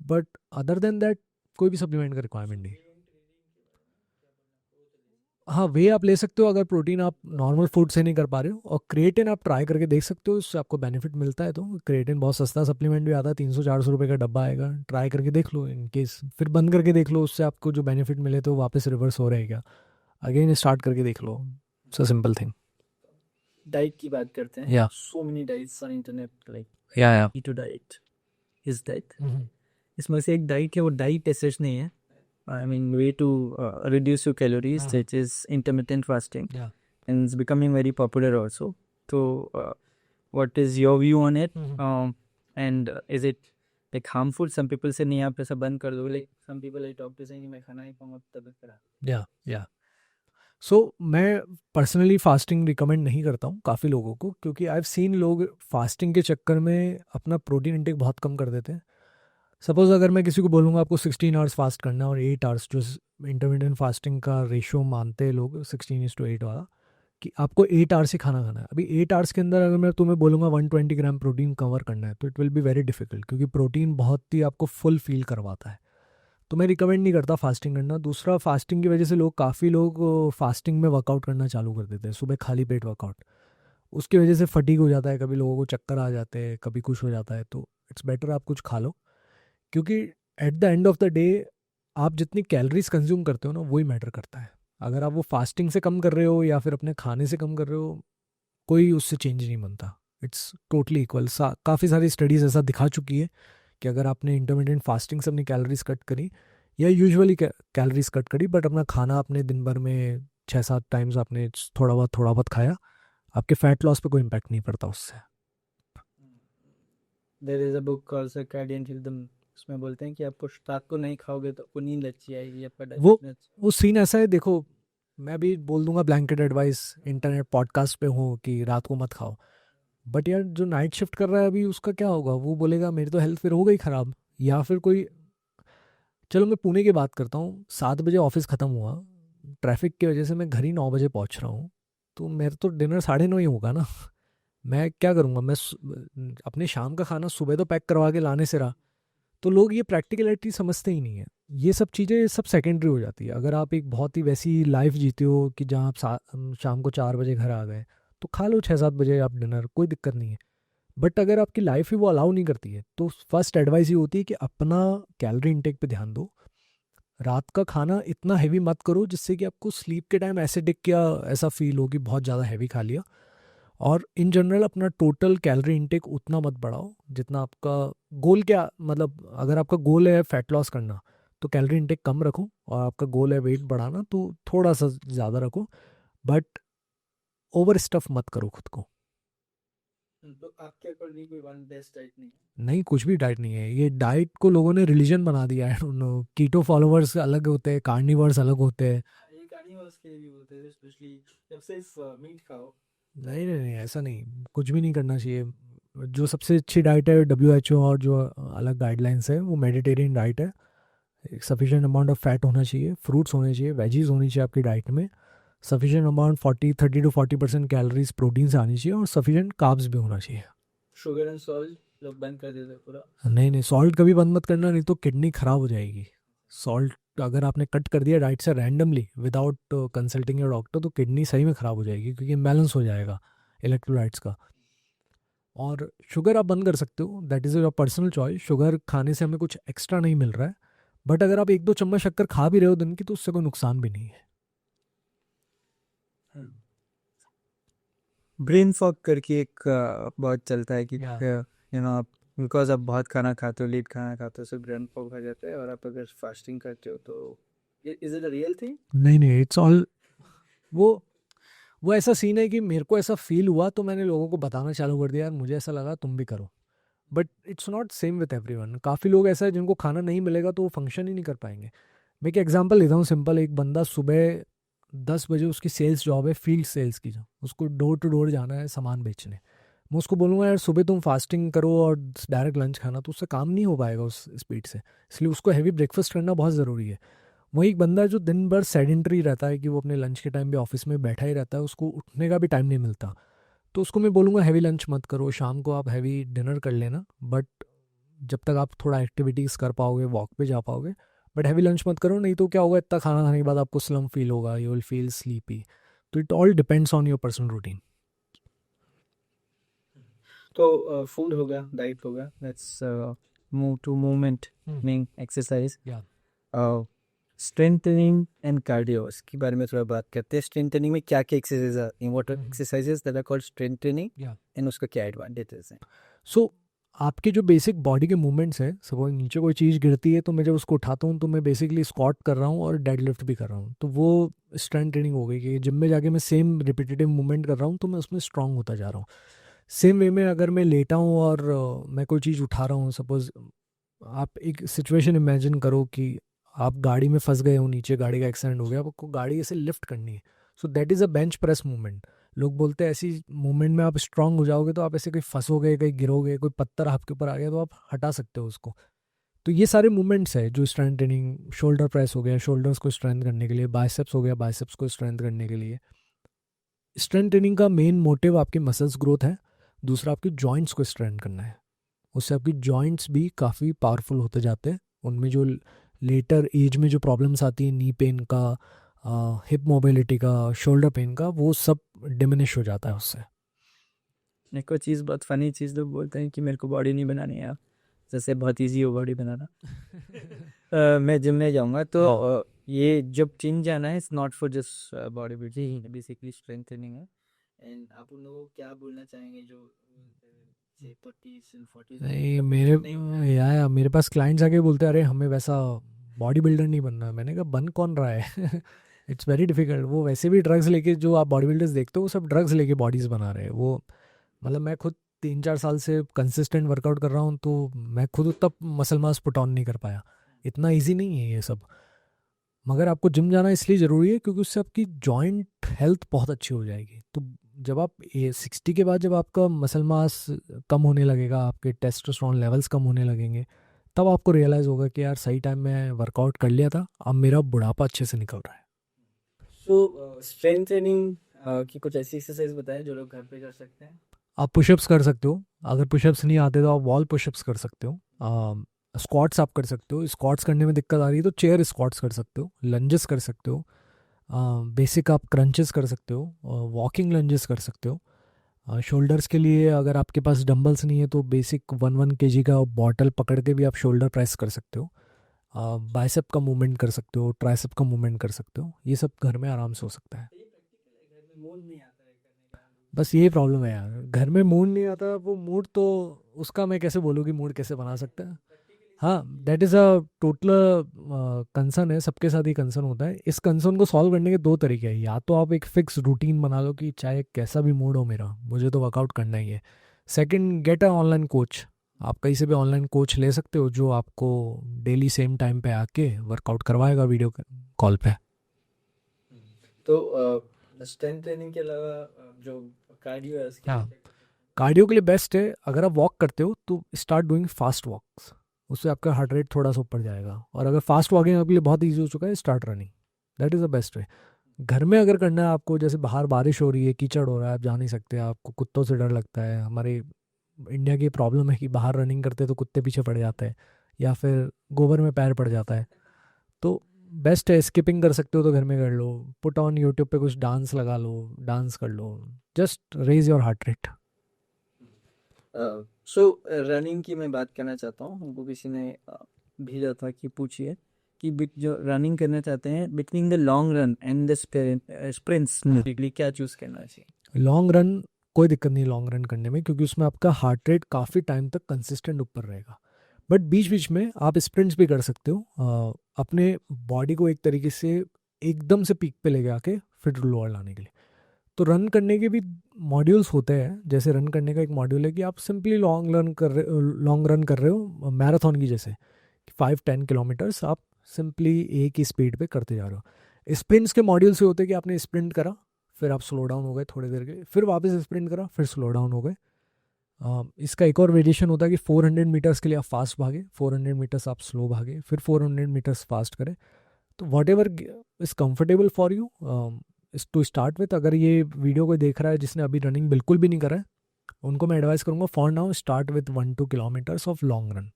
बट अदर देन दैट कोई भी सप्लीमेंट का रिक्वायरमेंट नहीं। हाँ, वे आप ले सकते हो अगर प्रोटीन आप नॉर्मल फूड से नहीं कर पा रहे हो, और क्रिएटिन आप ट्राई करके देख सकते हो, इससे आपको बेनिफिट मिलता है। तो क्रिएटिन बहुत सस्ता सप्लीमेंट भी आता है, 300-400 रुपये का डब्बा आएगा, ट्राई करके देख लो इन केस, फिर बंद करके देख लो, उससे आपको जो बेनिफिट मिले तो वापस रिवर्स हो रहे हैं क्या, अगेन स्टार्ट करके देख लो। It's a simple thing. Diet की बात करते हैं। Yeah so many diets on internet, like yeah keto diet, इस डाइट, इसमें से एक डाइट है, वो डाइट एसेस नहीं है, I mean way to reduce your calories, that is intermittent fasting, या and it's becoming very popular also. So what is your view on it? And is it like harmful? Some people say नहीं आप ऐसा बंद कर दो, like some people I talk to say नहीं मैं खाना नहीं खाऊंगा तबीयत खराब। या सो मैं पर्सनली फास्टिंग रिकमेंड नहीं करता हूँ काफ़ी लोगों को, क्योंकि आई हैव सीन लोग फास्टिंग के चक्कर में अपना प्रोटीन इंटेक बहुत कम कर देते हैं। सपोज़ अगर मैं किसी को बोलूँगा आपको 16 आवर्स फास्ट करना है और 8 आवर्स, जो इंटरमीडियंट फास्टिंग का रेशियो मानते हैं लोग 16:8 वाला, कि आपको 8 आवर्स ही खाना खाना है। अभी 8 आवर्स के अंदर अगर मैं तुम्हें बोलूँगा 120 ग्राम प्रोटीन कवर करना है, तो it will be very difficult, क्योंकि प्रोटीन बहुत ही आपको फुल फील करवाता है। तो मैं रिकमेंड नहीं करता फास्टिंग करना। दूसरा, फास्टिंग की वजह से काफ़ी लोग फास्टिंग में वर्कआउट करना चालू कर देते हैं, सुबह खाली पेट वर्कआउट। उसकी वजह से फटीग हो जाता है, कभी लोगों को चक्कर आ जाते हैं, कभी कुछ हो जाता है। तो इट्स बेटर आप कुछ खा लो, क्योंकि at the end of the day आप जितनी कैलोरीज कंज्यूम करते हो ना, वही मैटर करता है। अगर आप वो फास्टिंग से कम कर रहे हो या फिर अपने खाने से कम कर रहे हो, कोई उससे चेंज नहीं बनता। It's totally equal. काफ़ी सारी स्टडीज़ ऐसा दिखा चुकी है कि अगर आपने इंटरमीडिएट फास्टिंग से अपनी कैलोरीज कट करी, या यूजुअली कैलोरीज कट करी, बट अपना खाना आपने दिन भर में 6-7 टाइम्स आपने थोड़ा बहुत खाया, आपके फैट लॉस पे कोई इम्पैक्ट नहीं पड़ता उससे। There is a book called Circadian Rhythm, उसमें बोलते हैं कि आपको रात को नहीं खाओगे तो आपको नींद अच्छी आएगी, आपका वो digestion वो सीन ऐसा है, देखो मैं भी बोल दूंगा ब्लैंकेट एडवाइस इंटरनेट पॉडकास्ट पे हूँ कि रात को मत खाओ, बट यार जो नाइट शिफ्ट कर रहा है अभी, उसका क्या होगा? वो बोलेगा मेरी तो हेल्थ फिर हो गई ख़राब। या फिर कोई, चलो मैं पुणे की बात करता हूँ, 7 बजे ऑफिस ख़त्म हुआ, ट्रैफिक की वजह से मैं घर ही 9 बजे पहुँच रहा हूँ, तो मेरा तो डिनर 9:30 ही होगा ना। मैं क्या करूँगा? मैं अपने शाम का खाना सुबह तो पैक करवा के लाने से रहा। तो लोग ये प्रैक्टिकलिटी समझते ही नहीं है। ये सब चीज़ें सब सेकेंडरी हो जाती है। अगर आप एक बहुत ही वैसी लाइफ जीते हो कि जहाँ आप शाम को 4 बजे घर आ गए, तो खा लो 6-7 बजे आप डिनर, कोई दिक्कत नहीं है। बट अगर आपकी लाइफ ही वो अलाउ नहीं करती है, तो फर्स्ट एडवाइस ये होती है कि अपना कैलोरी इंटेक पे ध्यान दो। रात का खाना इतना हैवी मत करो जिससे कि आपको स्लीप के टाइम एसिडिक या ऐसा फील हो कि बहुत ज़्यादा हैवी खा लिया। और इन जनरल अपना टोटल कैलोरी इंटेक उतना मत बढ़ाओ जितना आपका गोल, क्या मतलब, अगर आपका गोल है फैट लॉस करना तो कैलोरी इंटेक कम रखो, और आपका गोल है वेट बढ़ाना तो थोड़ा सा ज़्यादा रखो, बट ओवर स्टफ मत करो खुद को। तो आपके अकॉर्डिंग कोई वन बेस्ट डाइट नहीं है? नहीं, कुछ भी डाइट नहीं है। ये डाइट को लोगों ने रिलीजन बना दिया है। कीटो फॉलोवर्स अलग होते हैं, कार्निवर्स अलग होते हैं। ये कार्निवल्स के भी बोलते हैं, स्पेशली जब सिर्फ मीट खाओ। नहीं नहीं नहीं, ऐसा नहीं, कुछ भी नहीं करना चाहिए। जो सबसे अच्छी डाइट है WHO और जो अलग गाइडलाइंस है, वो मेडिटेरियन डाइट है। एक सफिशिएंट अमाउंट ऑफ फैट होना चाहिए, फ्रूट्स होने चाहिए, वेजीज होनी चाहिए आपकी डाइट में, sufficient amount 30 to 40% calories protein से आनी चाहिए, और सफिशिएंट कार्ब्स भी होना चाहिए। शुगर एंड सॉल्ट लोग बंद कर देते हैं पूरा। नहीं नहीं, सॉल्ट कभी बंद मत करना, नहीं तो किडनी ख़राब हो जाएगी। सॉल्ट अगर आपने कट कर दिया डाइट से randomly without consulting your doctor, तो किडनी सही में ख़राब हो जाएगी, क्योंकि इम्बैलेंस हो जाएगा इलेक्ट्रोलाइट्स का। और शुगर आप बंद कर सकते हो, that is your personal choice. Sugar खाने से हमें कुछ एक्स्ट्रा नहीं मिल रहा है, बट अगर आप 1-2 चम्मच शक्कर खा भी रहे हो दिन की, तो उससे कोई नुकसान भी नहीं है। ब्रेन फॉग करके एक बहुत चलता है कि Yeah. आप बिकॉज आप बहुत खाना खाते हो, लेट खाना खाते हो, so ब्रेन फॉग हो जाता है, और आप अगर फास्टिंग करते हो तो is it a real thing? नहीं नहीं, इट्स ऑल वो ऐसा सीन है कि मेरे को ऐसा फील हुआ तो मैंने लोगों को बताना चालू कर दिया, यार मुझे ऐसा लगा, तुम भी करो। But it's not same with everyone. काफ़ी लोग ऐसा है जिनको खाना नहीं मिलेगा तो वो फंक्शन ही नहीं कर पाएंगे। मैं एक एग्जांपल लेता हूँ सिंपल। एक बंदा सुबह 10 बजे उसकी सेल्स जॉब है, फील्ड सेल्स की, जो उसको डोर टू डोर जाना है सामान बेचने। मैं उसको बोलूँगा यार सुबह तुम फास्टिंग करो और डायरेक्ट लंच खाना, तो उससे काम नहीं हो पाएगा उस स्पीड से। इसलिए उसको हैवी ब्रेकफास्ट करना बहुत ज़रूरी है। वही एक बंदा है जो दिन भर सेडेंटरी रहता है कि वो अपने लंच के टाइम पे ऑफिस में बैठा ही रहता है, उसको उठने का भी टाइम नहीं मिलता। तो उसको मैं बोलूँगा हैवी लंच मत करो, शाम को आप हैवी डिनर कर लेना, बट जब तक आप थोड़ा एक्टिविटीज़ कर पाओगे, वॉक पे जा पाओगे, बट हैवी लंच मत करो, नहीं तो क्या होगा, इतना खाना खाने के बाद आपको स्लम फील होगा, यू विल फील स्लीपी। तो it all depends on your personal routine. तो फूड हो गया, डाइट हो गया, let's move to movement Hmm. Meaning exercise. Yeah. Strengthening and cardio, इसके बारे में थोड़ा बात करते हैं। स्ट्रेंथनिंग में क्या क्या exercise are, what are exercises that are called strengthening Yeah. And उसका क्या एडवांटेजेस हैं? सो आपके जो बेसिक बॉडी के मूवमेंट्स हैं, सपोज नीचे कोई चीज़ गिरती है तो मैं जब उसको उठाता हूँ तो मैं बेसिकली स्क्वाट कर रहा हूँ और डेड लिफ्ट भी कर रहा हूँ, तो वो स्ट्रेंथ ट्रेनिंग हो गई कि जिम में जाके मैं सेम रिपीटेटिव मूवमेंट कर रहा हूँ तो मैं उसमें स्ट्रांग होता जा रहा हूँ। सेम वे में अगर मैं लेटा हूँ और मैं कोई चीज़ उठा रहा हूँ, सपोज आप एक सिचुएशन इमेजिन करो कि आप गाड़ी में फंस गए हो, नीचे गाड़ी का एक्सीडेंट हो गया, आपको गाड़ी ऐसे लिफ्ट करनी है, so that is a bench press movement. लोग बोलते हैं ऐसी मूवमेंट में आप स्ट्रांग हो जाओगे तो आप ऐसे कहीं फंसोगे, कहीं गिरोगे, कोई पत्थर आपके ऊपर आ गया तो आप हटा सकते हो उसको। तो ये सारे मूवमेंट्स है जो स्ट्रेंथ ट्रेनिंग, शोल्डर प्रेस हो गया शोल्डर्स को स्ट्रेंथ करने के लिए, बाइसेप्स हो गया बाइसेप्स को स्ट्रेंथ करने के लिए। स्ट्रेंथ ट्रेनिंग का मेन मोटिव आपकी मसल्स ग्रोथ है, दूसरा आपकी जॉइंट्स को स्ट्रेंथ करना है। उससे आपकी जॉइंट्स भी काफ़ी पावरफुल होते जाते हैं, उनमें जो लेटर एज में जो प्रॉब्लम्स आती हैं, नी पेन का, हिप मोबिलिटी का, शोल्डर पेन का, वो सब डिमिनिश हो जाता है उससे। एक और चीज़, बहुत फनी चीज़, लोग बोलते हैं कि मेरे को बॉडी नहीं बनानी है, जैसे बहुत इजी हो बॉडी बनाना। मैं जिम में जाऊंगा तो ये जब जिम जाना है, it's not for just body building, basically strengthening है। एंड आप उन लोगों को क्या बोलना चाहेंगे जो 30s and 40s नहीं, मेरे पास क्लाइंट्स आके बोलते हैं अरे हमें वैसा बॉडी बिल्डर नहीं बनना है। मैंने कहा बन कौन रहा है इट्स वेरी डिफिकल्ट। वो वैसे भी ड्रग्स लेके, जो आप बॉडी बिल्डर्स देखते हो वो सब ड्रग्स लेके बॉडीज़ बना रहे हैं। वो मतलब मैं खुद 3-4 साल से कंसिस्टेंट वर्कआउट कर रहा हूँ तो मैं खुद उतना मसल मास पुट ऑन नहीं कर पाया। इतना ईजी नहीं है ये सब, मगर आपको जिम जाना इसलिए ज़रूरी है क्योंकि उससे आपकी जॉइंट हेल्थ बहुत अच्छी हो जाएगी। तो जब आप 60 के बाद जब आपका मसल मास कम होने लगेगा, आपके टेस्टोस्टेरोन लेवल्स कम होने लगेंगे, तब आपको रियलाइज़ होगा कि यार सही टाइम में वर्कआउट कर लिया था, अब मेरा बुढ़ापा अच्छे से निकल रहा है। सो स्ट्रेंथ ट्रेनिंग की कुछ ऐसी एक्सरसाइज बताएं जो लोग घर पे कर सकते हैं। आप पुशअप्स कर सकते हो, अगर पुशअप्स नहीं आते तो आप वॉल पुशअप्स कर सकते हो, स्क्वाट्स आप कर सकते हो, स्क्वाट्स करने में दिक्कत आ रही है तो चेयर स्क्वाट्स कर सकते हो, लंजेस कर सकते हो, बेसिक आप क्रंचेस कर सकते हो, वॉकिंग लंजेस कर सकते हो। शोल्डर्स के लिए अगर आपके पास डंबल्स नहीं है तो बेसिक 1 kg का बॉटल पकड़ के भी आप शोल्डर प्रेस कर सकते हो, बाइसेप का मूवमेंट कर सकते हो, ट्राइसेप का मूवमेंट कर सकते हो। ये सब घर में आराम से हो सकता है। बस यही प्रॉब्लम है यार, घर में मूड नहीं आता। वो मूड तो उसका मैं कैसे बोलूँ कि मूड कैसे बना सकता है। हाँ, that is a total concern है, सबके साथ ही कंसर्न होता है। इस कंसर्न को सॉल्व करने के 2 तरीके हैं, या तो आप एक फिक्स रूटीन बना लो कि चाहे कैसा भी मूड हो मेरा, मुझे तो वर्कआउट करना ही है। Second, get a online coach. आप कहीं से भी ऑनलाइन कोच ले सकते हो जो आपको डेली सेम टाइम पे आके वर्कआउट करवाएगा वीडियो कॉल पे। तो स्ट्रेंथ ट्रेनिंग के अलावा जो कार्डियो है उसके हाँ, लिए कार्डियो के लिए बेस्ट है, अगर आप वॉक करते हो तो स्टार्ट डूइंग फास्ट वॉक्स, उससे आपका हार्ट रेट थोड़ा सा ऊपर जाएगा। और अगर फास्ट वॉकिंग आपके लिए बहुत ईजी हो चुका है, start running, that is the best वे। घर में अगर करना है आपको, जैसे बाहर बारिश हो रही है, कीचड़ हो रहा है, आप जा नहीं सकते, आपको कुत्तों से डर लगता है, हमारे इंडिया की प्रॉब्लम है कि बाहर रनिंग करते तो कुत्ते पीछे पड़ जाते हैं या फिर गोबर में पैर पड़ जाता है, तो बेस्ट है स्किपिंग कर सकते हो तो घर में कर लो, पुट ऑन यूट्यूब पे कुछ डांस लगा लो, डांस कर लो, just raise your heart rate. So running की मैं बात करना चाहता हूँ। हमको किसी ने भेजा था कि पूछिए कि जो रनिंग करना चाहते हैं, between the long run and the sprints क्या चूज करना चाहिए? लॉन्ग रन कोई दिक्कत नहीं लॉन्ग रन करने में, क्योंकि उसमें आपका हार्ट रेट काफ़ी टाइम तक कंसिस्टेंट ऊपर रहेगा। बट बीच बीच में आप स्प्रिंट्स भी कर सकते हो, अपने बॉडी को एक तरीके से एकदम से पीक पे लेके आके फिर लोअर लाने के लिए। तो रन करने के भी मॉड्यूल्स होते हैं, जैसे रन करने का एक मॉड्यूल है कि आप सिंपली लॉन्ग रन कर रहे हो मैराथन की जैसे, 5-10 किलोमीटर्स आप सिंपली एक ही स्पीड पे करते जा रहे हो। स्प्रिंट्स के मॉड्यूल से होते हैं कि आपने स्प्रिंट करा, फिर आप स्लो डाउन हो गए थोड़ी देर के, फिर वापस स्प्रिंट करा, फिर स्लो डाउन हो गए। इसका एक और वेरिएशन होता है कि 400 मीटर्स के लिए आप फास्ट भागे, 400 मीटर्स आप स्लो भागे, फिर 400 मीटर्स फास्ट करें। तो whatever is comfortable for you to start with. अगर ये वीडियो कोई देख रहा है जिसने अभी रनिंग बिल्कुल भी नहीं करा है, उनको मैं एडवाइस करूँगा for now start with 1-2 kilometres of long run,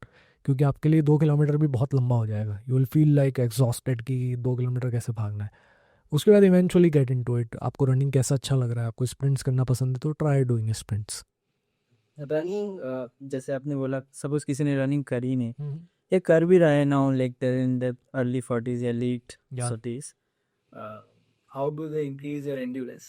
क्योंकि आपके लिए 2 किलोमीटर भी बहुत लंबा हो जाएगा। You will feel like exhausted कि 2 किलोमीटर कैसे भागना है। उसके बाद इवेंचुअली गेट इनटू इट। आपको रनिंग कैसा अच्छा लग रहा है, आपको स्प्रिंट्स करना पसंद है, तो ट्राई डूइंग स्प्रिंट्स। रनिंग जैसे आपने बोला, सपोज किसी ने रनिंग करी नहीं, ये कर भी रहा है now, like in the early 40s या late Yeah. 30s, how do they increase your endurance?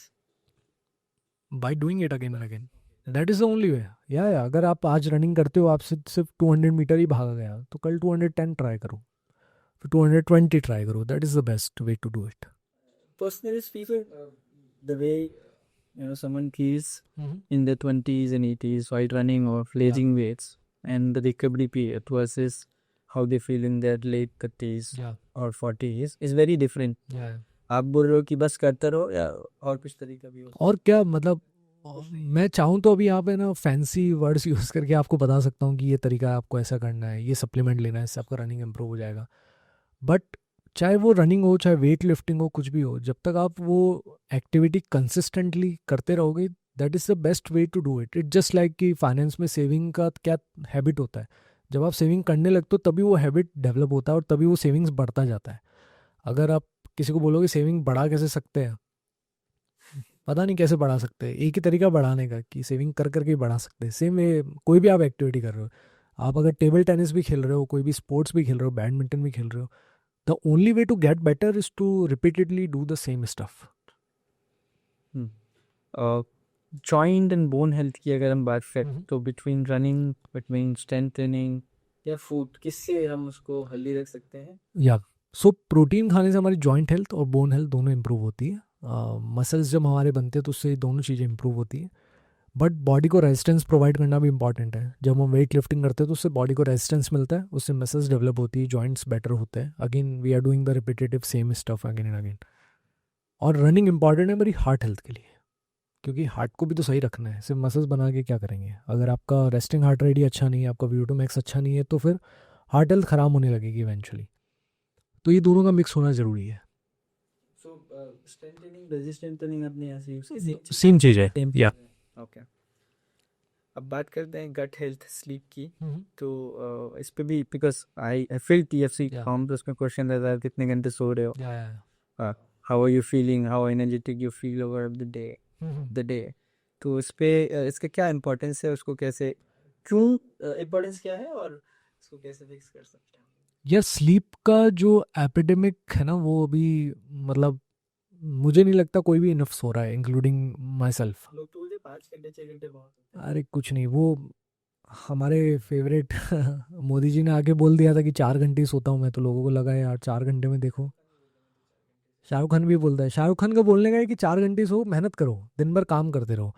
By doing it again and again, that is the only way. या अगर आप आज रनिंग करते हो, आपसे सिर्फ 200 मीटर ही भागा गया, तो कल 210 ट्राई करो, फिर 220 ट्राई करो। That is the best way to do it. Personally speaking, the way someone is in their 20s and 80s while running or lifting weights, and the recovery period versus how they feel in their late 30s or 40s is very different. आप बोल रहे हो कि बस करते रहो, या और कुछ तरीका भी हो? और क्या मतलब, मैं चाहूँ तो अभी यहाँ पे ना फैंसी वर्ड्स यूज़ करके आपको बता सकता हूँ कि ये तरीका है, आपको ऐसा करना है, ये सप्लीमेंट लेना है, इससे आपका रनिंग इम्प्रूव हो जाएगा। बट चाहे वो रनिंग हो, चाहे वेट लिफ्टिंग हो, कुछ भी हो, जब तक आप वो एक्टिविटी कंसिस्टेंटली करते रहोगे, that is the best way to do it. It just like कि फाइनेंस में सेविंग का क्या हैबिट होता है, जब आप सेविंग करने लगते हो तभी वो हैबिट डेवलप होता है और तभी वो सेविंग्स बढ़ता जाता है। अगर आप किसी को बोलोगे सेविंग बढ़ा कैसे सकते हैं, पता नहीं कैसे बढ़ा सकते हैं। एक ही तरीका बढ़ाने का कि सेविंग कर करके ही बढ़ा सकते हैं। सेम वे कोई भी आप एक्टिविटी कर रहे हो, आप अगर टेबल टेनिस भी खेल रहे हो, कोई भी स्पोर्ट्स भी खेल रहे हो, बैडमिंटन भी खेल रहे हो, the only way to get better is to repeatedly do the same stuff. Joint and bone health की अगर हम बात करें, तो between running, between strength training या फूड, किससे हम उसको हेल्दी रख सकते हैं? या सो प्रोटीन खाने से हमारी जॉइंट हेल्थ और बोन हेल्थ दोनों इंप्रूव होती है। मसल्स जब हमारे बनते हैं तो उससे दोनों चीज़ें इंप्रूव होती हैं। बट बॉडी को रेजिस्टेंस प्रोवाइड करना भी इंपॉर्टेंट है। जब हम वेट लिफ्टिंग करते हैं तो उससे बॉडी को रेजिस्टेंस मिलता है, उससे मसल्स डेवलप होती है, जॉइंट्स बेटर होते हैं। Again we are doing the repetitive same stuff again and again. और रनिंग इंपॉर्टेंट है मेरी हार्ट हेल्थ के लिए, क्योंकि हार्ट को भी तो सही रखना है। सिर्फ मसल्स बना के क्या करेंगे? अगर आपका रेस्टिंग हार्ट रेट ही अच्छा नहीं है, आपका VO2 मैक्स अच्छा नहीं है, तो फिर हार्ट हेल्थ ख़राब होने लगेगी इवेंचुअली। तो ये दोनों का मिक्स होना ज़रूरी है। स्ट्रेंथ ट्रेनिंग, रेजिस्टेंस ट्रेनिंग अपने यहाँ से सेम चीज़ है। या ओके, अब बात करते हैं गट हेल्थ, स्लीप की। तो इस पे भी, because I feel TFC form, तो उसमें क्वेश्चन रहता है कितने घंटे सो रहे हो, how are you feeling, how energetic you feel over the day. तो इस पे इसका क्या इम्पोर्टेंस है, उसको कैसे, क्यों इम्पोर्टेंस क्या है, और इसको कैसे फिक्स कर सकते हैं? यार स्लीप का जो एपिडेमिक है ना, वो अभी मतलब मुझे नहीं लगता कोई भी इनफ सो रहा है, इंक्लूडिंग माई सेल्फ। लोग तो बोलते 5 घंटे 6 घंटे बहुत होते हैं। अरे कुछ नहीं, वो हमारे फेवरेट मोदी जी ने आके बोल दिया था कि 4 घंटे ही सोता हूँ मैं, तो लोगों को लगा यार 4 घंटे में देखो, शाहरुख खान भी बोलता है। शाहरुख खान का बोलने का है कि 4 घंटे सो, मेहनत करो, दिन भर काम करते रहो।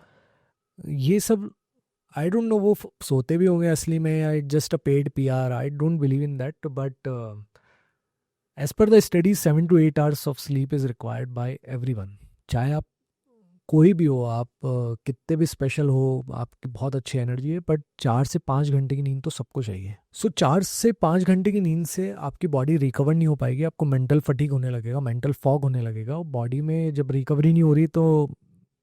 ये सब आई डोंट नो वो सोते भी होंगे असली में या it just a paid PR, I don't believe in that. But as per the studies 7 to 8 hours of sleep is required by everyone. चाहे आप कोई भी हो, आप कितने भी स्पेशल हो, आपकी बहुत अच्छी एनर्जी है, बट 4 से 5 घंटे की नींद तो सबको चाहिए। सो 4 से 5 घंटे की नींद से आपकी बॉडी रिकवर नहीं हो पाएगी, आपको मेंटल फटीग होने लगेगा, मेंटल फॉग होने लगेगा। बॉडी में जब रिकवरी नहीं हो रही तो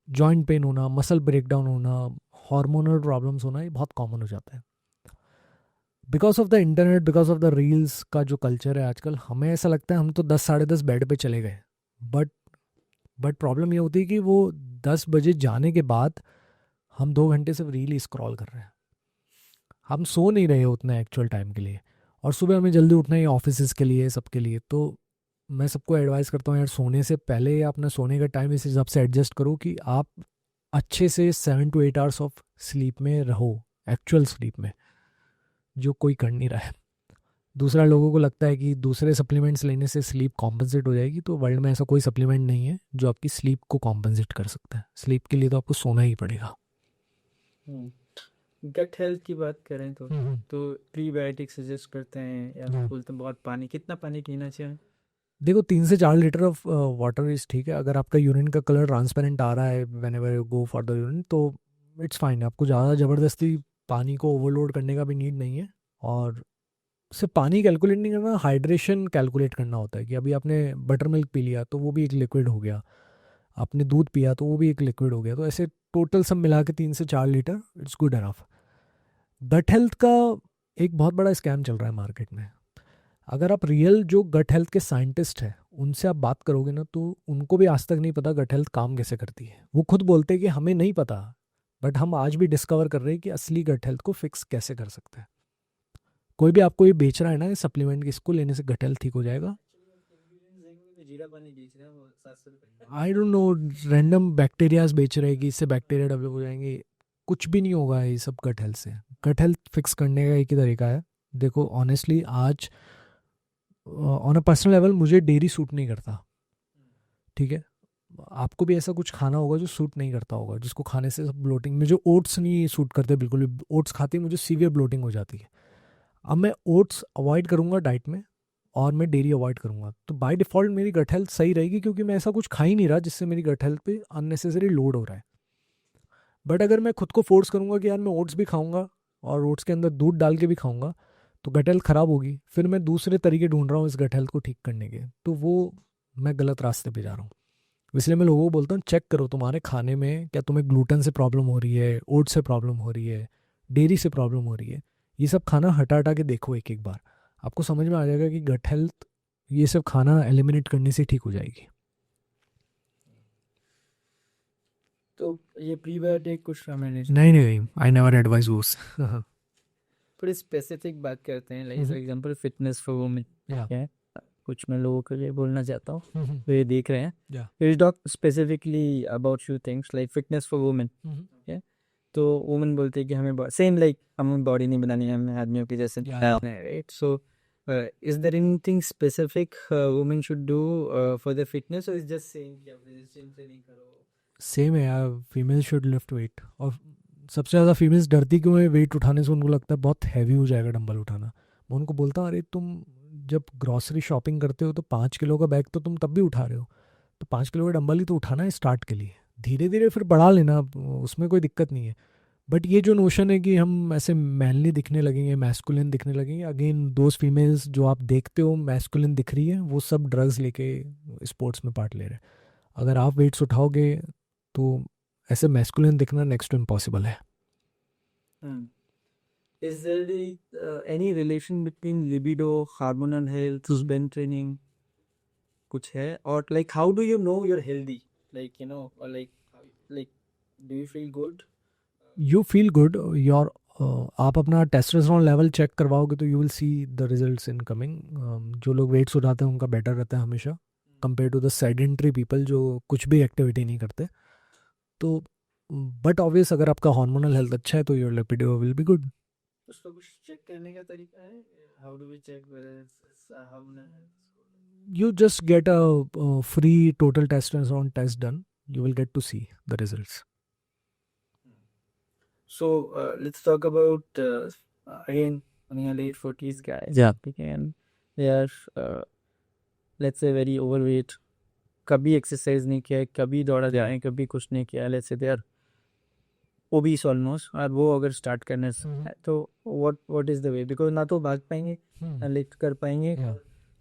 जॉइंट पेन होना, मसल ब्रेकडाउन होना, हार्मोनल प्रॉब्लम्स होना, ये बहुत कॉमन हो जाता है। Because of the internet, because of the reels का जो कल्चर है आजकल, हमें ऐसा लगता है हम तो 10 साढ़े 10 बेड पे चले गए। बट प्रॉब्लम ये होती है कि वो 10 बजे जाने के बाद हम 2 घंटे सिर्फ रील स्क्रॉल कर रहे हैं, हम सो नहीं रहे उतना एक्चुअल टाइम के लिए। और सुबह हमें जल्दी उठना है ऑफिस के लिए, सबके लिए। तो मैं सबको एडवाइस करता हूँ यार, सोने से पहले या अपना सोने का टाइम इस हिसाब से एडजस्ट करो कि आप अच्छे से 7 to 8 hours ऑफ स्लीप में रहो, एक्चुअल स्लीप में, जो कोई कर नहीं रहा है। दूसरा, लोगों को लगता है कि दूसरे सप्लीमेंट्स लेने से स्लीप कॉम्पनसेट हो जाएगी, तो वर्ल्ड में ऐसा कोई सप्लीमेंट नहीं है जो आपकी स्लीप को कॉम्पनसेट कर सकता है। स्लीप के लिए तो आपको सोना ही पड़ेगा। गट हेल्थ की बात करें तो प्रीबायोटिक सजेस्ट करते हैं, या बोलते हैं बहुत पानी, कितना पानी पीना चाहिए? देखो 3 से 4 लीटर ऑफ वाटर इज ठीक है। अगर आपका यूरिन का कलर ट्रांसपेरेंट आ रहा है whenever you go for the urine, तो इट्स फाइन। आपको ज़्यादा ज़बरदस्ती पानी को ओवरलोड करने का भी नीड नहीं है। और सिर्फ पानी कैलकुलेट नहीं करना, हाइड्रेशन कैलकुलेट करना होता है कि अभी आपने बटर मिल्क पी लिया तो वो भी एक लिक्विड हो गया, आपने दूध पिया तो वो भी एक लिक्विड हो गया, तो ऐसे टोटल सब मिला के 3 से 4 litre it's good enough. Gut health का एक बहुत बड़ा स्कैम चल रहा है मार्केट में। अगर आप रियल जो गट हेल्थ के साइंटिस्ट हैं उनसे आप बात करोगे ना, तो उनको भी आज तक नहीं पता गट हेल्थ काम कैसे करती है। वो खुद बोलते हैं कि हमें नहीं पता, बट हम आज भी डिस्कवर कर रहे हैं कि असली गट हेल्थ को फिक्स कैसे कर सकते हैं। कोई भी आपको ये बेच रहा है ना सप्लीमेंट कि इसको लेने से गट हेल्थ ठीक हो जाएगा, जीरा पानी बेच रहे हैं वो 700 रुपए। I don't know, random bacterias बेच रहे हैं कि इससे बैक्टीरिया डेवलप हो जाएंगे। कुछ भी नहीं होगा ये सब गट हेल्थ से। गट हेल्थ फिक्स करने का एक ही तरीका है। देखो ऑनेस्टली आज ऑन अ पर्सनल लेवल मुझे डेयरी सूट नहीं करता, ठीक है। आपको भी ऐसा कुछ खाना होगा जो सूट नहीं करता होगा, जिसको खाने से सब ब्लोटिंग, मुझे ओट्स नहीं सूट करते बिल्कुल भी। ओट्स खाते ही मुझे सीवियर ब्लोटिंग हो जाती है। अब मैं ओट्स अवॉइड करूँगा डाइट में और मैं डेयरी अवॉइड करूँगा, तो बाय डिफ़ॉल्ट मेरी गट हेल्थ सही रहेगी, क्योंकि मैं ऐसा कुछ खा ही नहीं रहा जिससे मेरी गट हेल्थ पे अननेसेसरी लोड हो रहा है। बट अगर मैं खुद को फोर्स करूँगा कि यार मैं ओट्स भी खाऊंगा और ओट्स के अंदर दूध डाल के भी खाऊंगा, तो गट हेल्थ ख़राब होगी। फिर मैं दूसरे तरीके ढूंढ रहा हूँ इस गट हेल्थ को ठीक करने के, तो वो मैं गलत रास्ते पे जा रहा हूँ। इसलिए मैं लोगों को बोलता हूँ चेक करो तुम्हारे खाने में क्या तुम्हें ग्लूटेन से प्रॉब्लम हो रही है, ओट्स से प्रॉब्लम हो रही है, डेयरी से प्रॉब्लम हो रही है। ये सब खाना हटा हटा के देखो एक एक बार, आपको समझ में आ जाएगा कि गट हेल्थ ये सब खाना एलिमिनेट करने से ठीक हो जाएगी। तो ये प्रीबायोटिक कुछ हमें नहीं नहीं, आई नेवर एडवाइज वोस। थोड़ी स्पेसिफिक बात करते हैं, like for hmm, example fitness for women या क्या है, कुछ मैं लोगों के लिए बोलना चाहता हूँ हम्म, तो ये देख रहे हैं। या will talk specifically about few things like fitness for women. तो वुमेन बोलते हैं कि हमें सेम लाइक हमें बॉडी नहीं बनानी है, हमें आदमियों की जैसे या right. So is there anything specific women should do for the fitness, और इज जस्ट सेइंग कि आप जिम से नहीं करो? सेम है यार, फीमेल शुड लिफ्ट वेट। और सबसे ज़्यादा फीमेल्स डरती क्यों है वेट उठाने से? उनको लगता है बहुत हैवी हो जाएगा डंबल उठाना। मैं उनको बोलता हूँ अरे तुम जब ग्रॉसरी शॉपिंग करते हो तो 5 किलो का बैग तो तुम तब भी उठा रहे हो, तो 5 किलो का डंबल ही तो उठाना है स्टार्ट के लिए, धीरे धीरे फिर बढ़ा लेना, उसमें कोई दिक्कत नहीं है। बट ये जो नोशन है कि हम ऐसे मैनली दिखने लगेंगे, मैस्कुलिन दिखने लगेंगे, अगेन दोज फीमेल्स जो आप देखते हो मैस्कुलिन दिख रही है, वो सब ड्रग्स लेके स्पोर्ट्स में पार्ट ले रहे हैं। अगर आप वेट्स उठाओगे तो ऐसे मैस्कुलिन दिखना नेक्स्ट टू इम्पॉसिबल है। Is there any relation between libido, hormonal health, strength training? कुछ है? और like how do you know you're healthy? Like you know, or like do you feel good? You feel good your, आप अपना टेस्टोस्टेरोन लेवल चेक करवाओगे तो you will see the results in coming. जो लोग वेट्स उठाते हैं उनका बेटर रहता है हमेशा compare to the sedentary people जो कुछ भी एक्टिविटी नहीं करते। तो बट ऑब्वियस अगर आपका हार्मोनल हेल्थ अच्छा है तो योर लिपिडो विल बी गुड। उसका कुछ चेक करने का तरीका है? How do we check whether it's hormonal health? You just get a free total testosterone test done. You will get to see the results. So let's talk about again on your late 40s guys. Yeah. And they are let's say very overweight. कभी एक्सरसाइज नहीं किया है, कभी दौड़ा जाए, कभी कुछ नहीं किया, let's say they are obese almost, और वो अगर स्टार्ट करने से तो what is the way? Because ना तो भाग पाएंगे ना लिफ्ट कर पाएंगे,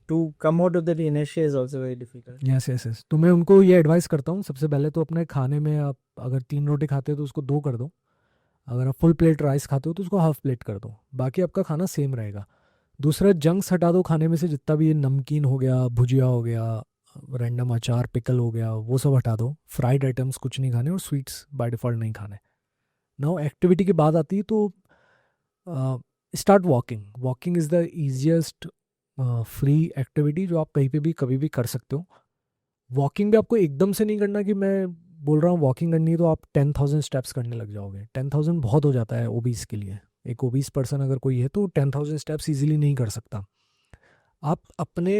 to come out of the inertia is also very difficult. Yes yes yes, तो मैं उनको ये एडवाइस करता हूँ सबसे पहले तो अपने खाने में आप अगर 3 रोटी खाते हो तो उसको 2 कर दो, अगर आप फुल प्लेट राइस खाते हो तो उसको हाफ प्लेट कर दो, बाकी आपका खाना सेम रहेगा। दूसरा जंक्स हटा दो खाने में से, जितना भी ये नमकीन हो गया, भुजिया हो गया, रैंडम अचार पिकल हो गया, वो सब हटा दो। फ्राइड आइटम्स कुछ नहीं खाने और स्वीट्स बाय डिफ़ॉल्ट नहीं खाने। नाउ एक्टिविटी की बात आती है तो start walking. Walking is the easiest free activity जो आप कहीं पे भी कभी भी कर सकते हो। वॉकिंग भी आपको एकदम से नहीं करना कि मैं बोल रहा हूँ वॉकिंग करनी है तो आप 10,000 स्टेप्स करने लग जाओगे। 10,000 बहुत हो जाता है ओबीस के लिए। एक ओबीस पर्सन अगर कोई है तो 10,000 स्टेप्स इजीली नहीं कर सकता। आप अपने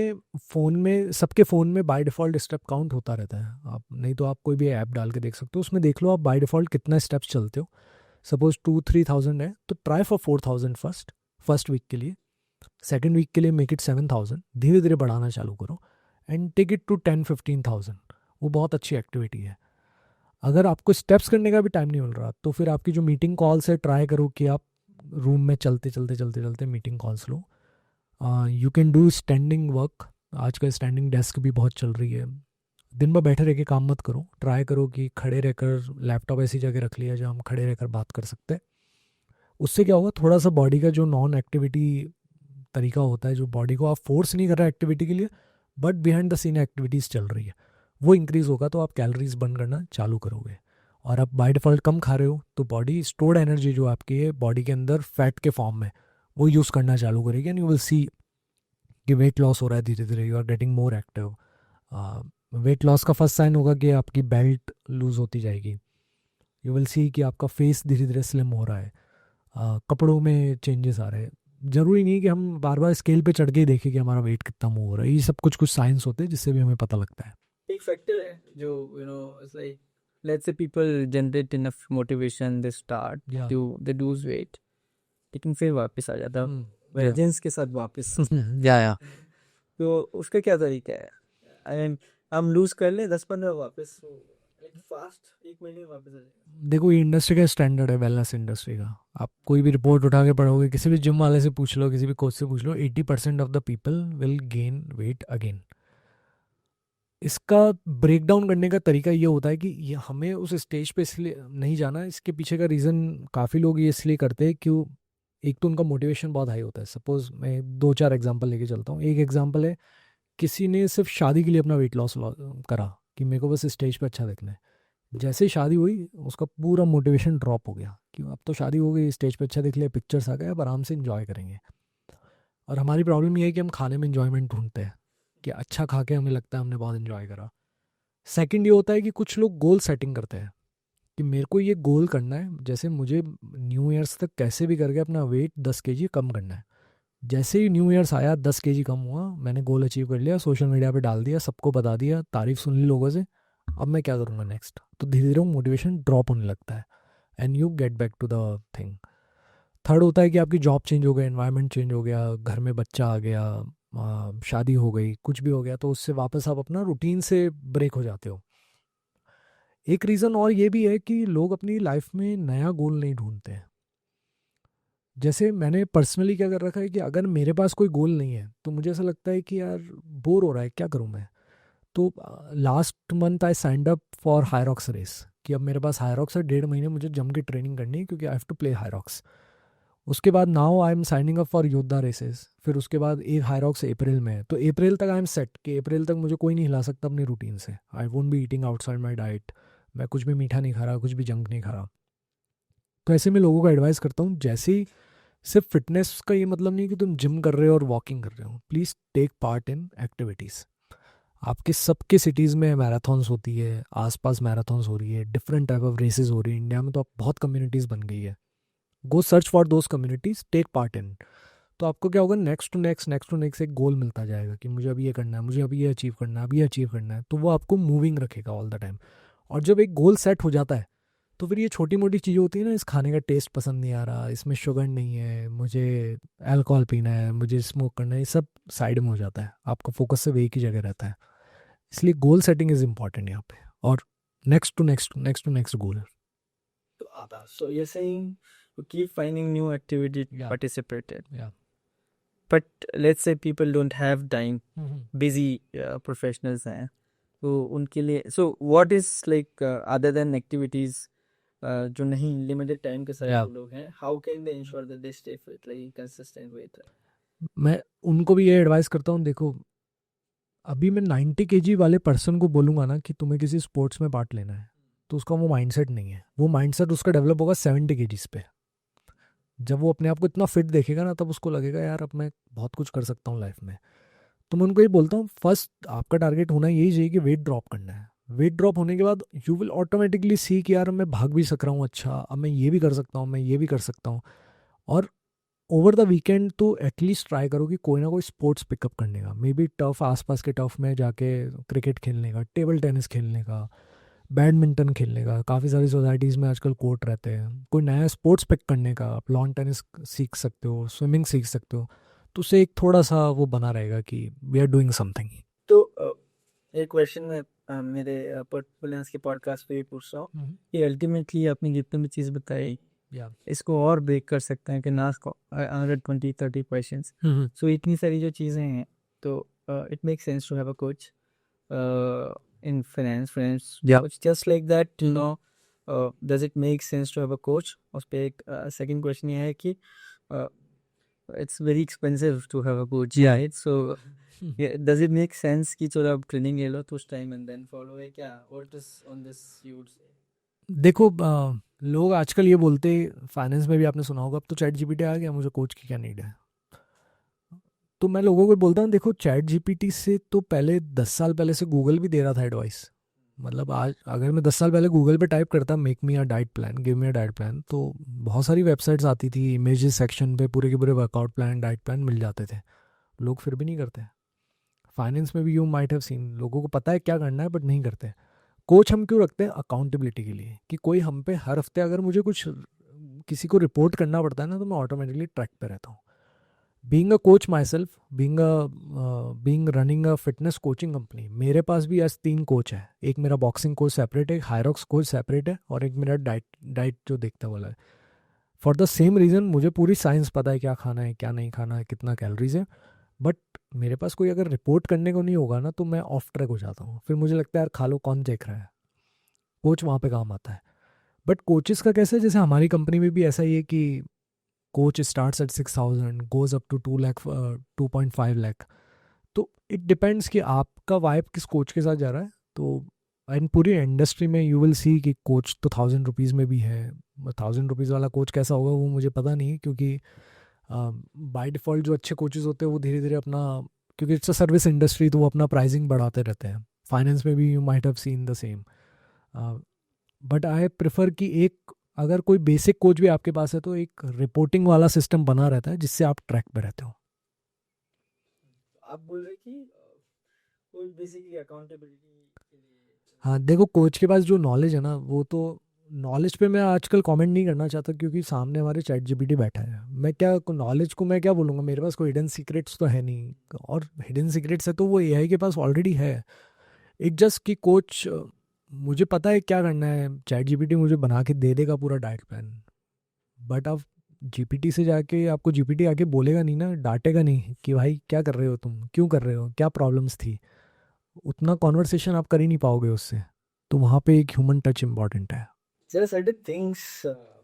फ़ोन में, सबके फ़ोन में बाय डिफ़ॉल्ट स्टेप काउंट होता रहता है, आप नहीं तो आप कोई भी ऐप डाल के देख सकते हो, उसमें देख लो आप बाय डिफ़ॉल्ट कितना स्टेप्स चलते हो। सपोज 2-3,000 है तो ट्राई फॉर 4,000 फर्स्ट वीक के लिए। सेकेंड वीक के लिए मेक इट 7,000, धीरे धीरे बढ़ाना चालू करो एंड टेक इट टू 10-15,000। वो बहुत अच्छी एक्टिविटी है। अगर आपको स्टेप्स करने का भी टाइम नहीं मिल रहा तो फिर आपकी जो मीटिंग कॉल्स है ट्राई करो कि आप रूम में चलते चलते meeting calls low. You can do standing work. आजकल स्टैंडिंग डेस्क भी बहुत चल रही है। दिन भर बैठे रह के काम मत करो, ट्राई करो कि खड़े रहकर लैपटॉप ऐसी जगह रख लिया जहाँ हम खड़े रहकर बात कर सकते हैं। उससे क्या होगा, थोड़ा सा बॉडी का जो नॉन एक्टिविटी तरीका होता है, जो बॉडी को आप फोर्स नहीं कर रहे एक्टिविटी के लिए but behind the scene activities चल रही है, वो इंक्रीज़ होगा तो आप कैलोरीज बर्न करना चालू करोगे। और आप बाय डिफ़ॉल्ट कम खा रहे हो तो बॉडी स्टोर्ड एनर्जी जो आपकी है बॉडी के अंदर फैट के फॉर्म में वो यूज़ करना चालू करेगी एंड यू विल सी कि वेट लॉस हो रहा है धीरे धीरे, you are getting more active. Weight loss का फर्स्ट साइन होगा कि आपकी बेल्ट लूज़ होती जाएगी। यू विल सी कि आपका फेस धीरे धीरे स्लिम हो रहा है। कपड़ों में चेंजेस आ रहे हैं। ज़रूरी नहीं कि हम बार बार स्केल पे चढ़ के ही देखें कि हमारा वेट कितना मूव हो रहा है, ये सब कुछ कुछ साइंस होते हैं जिससे भी हमें पता लगता है। एक फैक्टर है जो it's like let's say people generate enough motivation, they start Yeah. To they lose weight, लेकिन फिर वापस आ जाता Hmm. वेजेंस के साथ वापस। या तो उसका क्या तरीका है? आई मीन हम लूज कर लें 10-15 वापस, फास्ट 1 महीने में वापस आ जाएगा। देखो ये इंडस्ट्री का स्टैंडर्ड है, वेलनेस इंडस्ट्री का। आप कोई भी रिपोर्ट उठा के पढ़ोगे, किसी भी जिम वाले से पूछ लो, किसी भी कोच से पूछ लो, 80% of the people will gain weight again. इसका ब्रेक डाउन करने का तरीका ये होता है कि ये हमें उस स्टेज पे इसलिए नहीं जाना। इसके पीछे का रीज़न काफ़ी लोग ये इसलिए करते हैं क्यों, एक तो उनका मोटिवेशन बहुत हाई होता है। सपोज मैं 2-4 एग्जांपल लेके चलता हूँ। एक एग्जांपल है, किसी ने सिर्फ शादी के लिए अपना वेट लॉस करा कि मेरे को बस स्टेज पे अच्छा दिखना है। जैसे ही शादी हुई उसका पूरा मोटिवेशन ड्रॉप हो गया कि अब तो शादी हो गई, स्टेज पे अच्छा दिख लिया, पिक्चर्स आ गए, अब आराम से इंजॉय करेंगे। और हमारी प्रॉब्लम ये है कि हम खाने में इंजॉयमेंट ढूंढते हैं कि अच्छा खा के हमें लगता है हमने बहुत इंजॉय करा। सेकंड ये होता है कि कुछ लोग गोल सेटिंग करते हैं कि मेरे को ये गोल करना है, जैसे मुझे न्यू ईयर्स तक कैसे भी करके अपना वेट 10 kg कम करना है। जैसे ही न्यू ईयर्स आया 10 kg कम हुआ, मैंने गोल अचीव कर लिया, सोशल मीडिया पे डाल दिया, सबको बता दिया, तारीफ सुन ली लोगों से, अब मैं क्या करूँगा नेक्स्ट। तो धीरे धीरे वो मोटिवेशन ड्रॉप होने लगता है and you get back to the thing. Third होता है कि आपकी जॉब चेंज हो गई, एनवायरनमेंट चेंज हो गया, घर में बच्चा आ गया, शादी हो गई, कुछ भी हो गया, तो उससे वापस आप अपना रूटीन से ब्रेक हो जाते हो। एक रीज़न और ये भी है कि लोग अपनी लाइफ में नया गोल नहीं ढूंढते हैं। जैसे मैंने पर्सनली क्या कर रखा है कि अगर मेरे पास कोई गोल नहीं है तो मुझे ऐसा लगता है कि यार बोर हो रहा है, क्या करूं मैं। तो last month I signed up for Hyrox race कि अब मेरे पास हायरॉक्स है, 1.5 महीने मुझे जम के ट्रेनिंग करनी है क्योंकि आई हैव टू प्ले हायरॉक्स। उसके बाद now I am signing up for योद्धा रेसेस। फिर उसके बाद एक हायरॉक्स अप्रैल में है, तो अप्रैल तक आई एम सेट कि अप्रैल तक मुझे कोई नहीं हिला सकता अपनी रूटीन से। I won't be eating outside my diet, मैं कुछ भी मीठा नहीं खा रहा, कुछ भी जंक नहीं खा रहा। तो ऐसे में लोगों को एडवाइस करता हूँ, जैसे ही सिर्फ फिटनेस का ये मतलब नहीं कि तुम जिम कर रहे हो और वॉकिंग कर रहे हो, please take part in activities. आपके सबके सिटीज़ में मैराथन्स होती है, आसपास मैराथन्स हो रही है, डिफरेंट टाइप ऑफ रेसेस हो रही है। इंडिया में तो आप बहुत कम्युनिटीज़ बन गई है, go search for those communities, take part in. तो आपको क्या होगा, नेक्स्ट टू नेक्स्ट एक गोल मिलता जाएगा कि मुझे अभी ये करना है, मुझे अभी ये अचीव करना है, अभी ये अचीव करना है। तो वो आपको मूविंग रखेगा ऑल द टाइम। और जब एक गोल सेट हो जाता है तो फिर ये छोटी मोटी चीज़ें होती है ना, इस खाने का टेस्ट पसंद नहीं आ रहा, इसमें शुगर नहीं है, मुझे अल्कोहल पीना है, मुझे स्मोक करना है, ये सब साइड में हो जाता है। आपका फोकस सिर्फ एक ही जगह रहता है। इसलिए गोल सेटिंग इज़ इम्पॉर्टेंट यहाँ पे, और next to next goal. So you're saying to keep finding new activity to Yeah. participate in. Yeah. But let's say people don't have time, busy professionals हैं, तो उनके लिए so what is like other than activities जो नहीं limited time के साथ Yeah. जो लोग हैं, how can they ensure that they stay fit, like consistent with it? मैं उनको भी ये एडवाइस करता हूँ, देखो अभी मैं 90 kg वाले पर्सन को बोलूँगा ना कि तुम्हें किसी स्पोर्ट्स में पार्ट लेना है, तो उसका वो माइंडसेट नहीं है। वो माइंडसेट उसका डेवलप होगा 70 kgs पे। जब वो अपने आप को इतना फिट देखेगा ना, तब उसको लगेगा यार अब मैं बहुत कुछ कर सकता हूँ लाइफ में। तो मैं उनको ये बोलता हूँ, फर्स्ट आपका टारगेट होना यही चाहिए कि वेट ड्रॉप करना है। वेट ड्रॉप होने के बाद यू विल ऑटोमेटिकली सी कि यार मैं भाग भी सक रहा हूँ, अच्छा अब मैं ये भी कर सकता हूँ, मैं ये भी कर सकता हूँ। और ओवर द वीकेंड तो एटलीस्ट ट्राई करो कि कोई ना कोई स्पोर्ट्स पिकअप करने का, मे बी टफ, आसपास के टफ में जाके क्रिकेट खेलने का, टेबल टेनिस खेलने का, बैडमिंटन खेलने का। काफ़ी सारी सोसाइटीज़ में आजकल कोर्ट रहते हैं। कोई नया स्पोर्ट्स पिक करने का, आप लॉन टेनिस सीख सकते हो, स्विमिंग सीख सकते हो। तो उससे एक थोड़ा सा वो बना रहेगा कि वी आर डूइंग समथिंग। तो एक क्वेश्चन मैं मेरे पर्टिकुलर के पॉडकास्ट पे भी पूछ रहा हूँ कि अल्टीमेटली आपने जितनी भी चीज़ बताई, या इसको और ब्रेक कर सकते हैं कि ना अनदर 20-30 क्वेश्चंस. सो इतनी सारी जो चीज़ें हैं, तो it make sense to have a coach in finance. या coach just like that, you know. Does it make sense to have a coach? उस पर एक सेकंड क्वेश्चन ये है कि it's very expensive to have a coach, Yeah. right? So yeah, does it make sense कि चलो आप ट्रेनिंग ले लो तो उस टाइम and then follow है क्या? What is on this you would say? देखो लोग आजकल ये बोलते, फाइनेंस में भी आपने सुना होगा, अब तो चैट जीपीटी आ गया, मुझे कोच की क्या नीड है. तो मैं लोगों को बोलता हूँ, देखो चैट जीपीटी से तो पहले 10 साल पहले से गूगल भी दे रहा था एडवाइस. मतलब आज अगर मैं 10 साल पहले गूगल पे टाइप करता make me a diet plan, give me a diet plan, तो बहुत सारी वेबसाइट्स आती थी, इमेजेस सेक्शन पे पूरे के पूरे वर्कआउट प्लान, डाइट प्लान मिल जाते थे. लोग फिर भी नहीं करते. फाइनेंस में भी यू माइट हैव सीन, लोगों को पता है क्या करना है बट नहीं करते. कोच हम क्यों रखते हैं? अकाउंटेबिलिटी के लिए, कि कोई हम पे हर हफ्ते अगर मुझे कुछ किसी को रिपोर्ट करना पड़ता है ना, तो मैं ऑटोमेटिकली ट्रैक पे रहता हूँ. Being a coach my self, being running a fitness coaching company, मेरे पास भी आज 3 कोच है. एक मेरा बॉक्सिंग कोच सेपरेट है, एक हायरॉक्स कोच सेपरेट है, और एक मेरा डाइट जो देखता वाला है. फॉर द सेम रीज़न, मुझे पूरी साइंस पता है क्या खाना है क्या नहीं खाना है, कितना कैलोरीज है. बट मेरे पास कोई अगर रिपोर्ट करने को नहीं होगा ना, तो मैं ऑफ ट्रैक हो जाता हूँ. फिर मुझे लगता है यार खा लो, कौन देख रहा है. कोच वहाँ पे काम आता है. बट कोचेस का कैसे है, जैसे हमारी कंपनी में भी ऐसा ही है कि coach starts at 6,000, goes up to 2 lakh, 2.5 lakh. तो इट डिपेंड्स कि आपका वाइब किस कोच के साथ जा रहा है. तो एंड पूरी इंडस्ट्री में यू विल सी कि कोच तो 1,000 रुपीज़ में भी है. 1,000 रुपीज़ वाला कोच कैसा होगा वो मुझे पता नहीं है, क्योंकि बाय डिफ़ॉल्ट जो अच्छे कोचेज़ होते हैं वो धीरे धीरे अपना, क्योंकि इट्स अ सर्विस इंडस्ट्री, तो वो अपना प्राइसिंग बढ़ाते रहते हैं. फाइनेंस में भी you might have seen the same. But I prefer कि एक, अगर कोई बेसिक कोच भी आपके पास है तो एक रिपोर्टिंग वाला सिस्टम बना रहता है जिससे आप ट्रैक पे रहते हो. आप बोल रहे कि कोच बेसिकली अकाउंटेबिलिटी के लिए. हाँ देखो, कोच के पास जो नॉलेज है ना, वो तो नॉलेज पे मैं आजकल कमेंट नहीं करना चाहता, क्योंकि सामने हमारे चैट जीपीटी बैठा है. मैं क्या नॉलेज को मैं क्या बोलूँगा, मेरे पास कोई हिडन सीक्रेट्स तो है नहीं, और हिडन सीक्रेट्स है तो वो एआई के पास ऑलरेडी है. एक जस्ट कि कोच, मुझे पता है क्या करना है, चैट जीपीटी मुझे बना के दे देगा पूरा डाइट प्लान. बट आप जीपीटी से जाके, आपको जीपीटी आके बोलेगा नहीं ना, डांटेगा नहीं कि भाई क्या कर रहे हो तुम, क्यों कर रहे हो, क्या प्रॉब्लम्स थी. उतना कॉन्वर्सेशन आप कर ही नहीं पाओगे उससे. तो वहाँ पे एक ह्यूमन टच इम्पॉर्टेंट है. There are certain things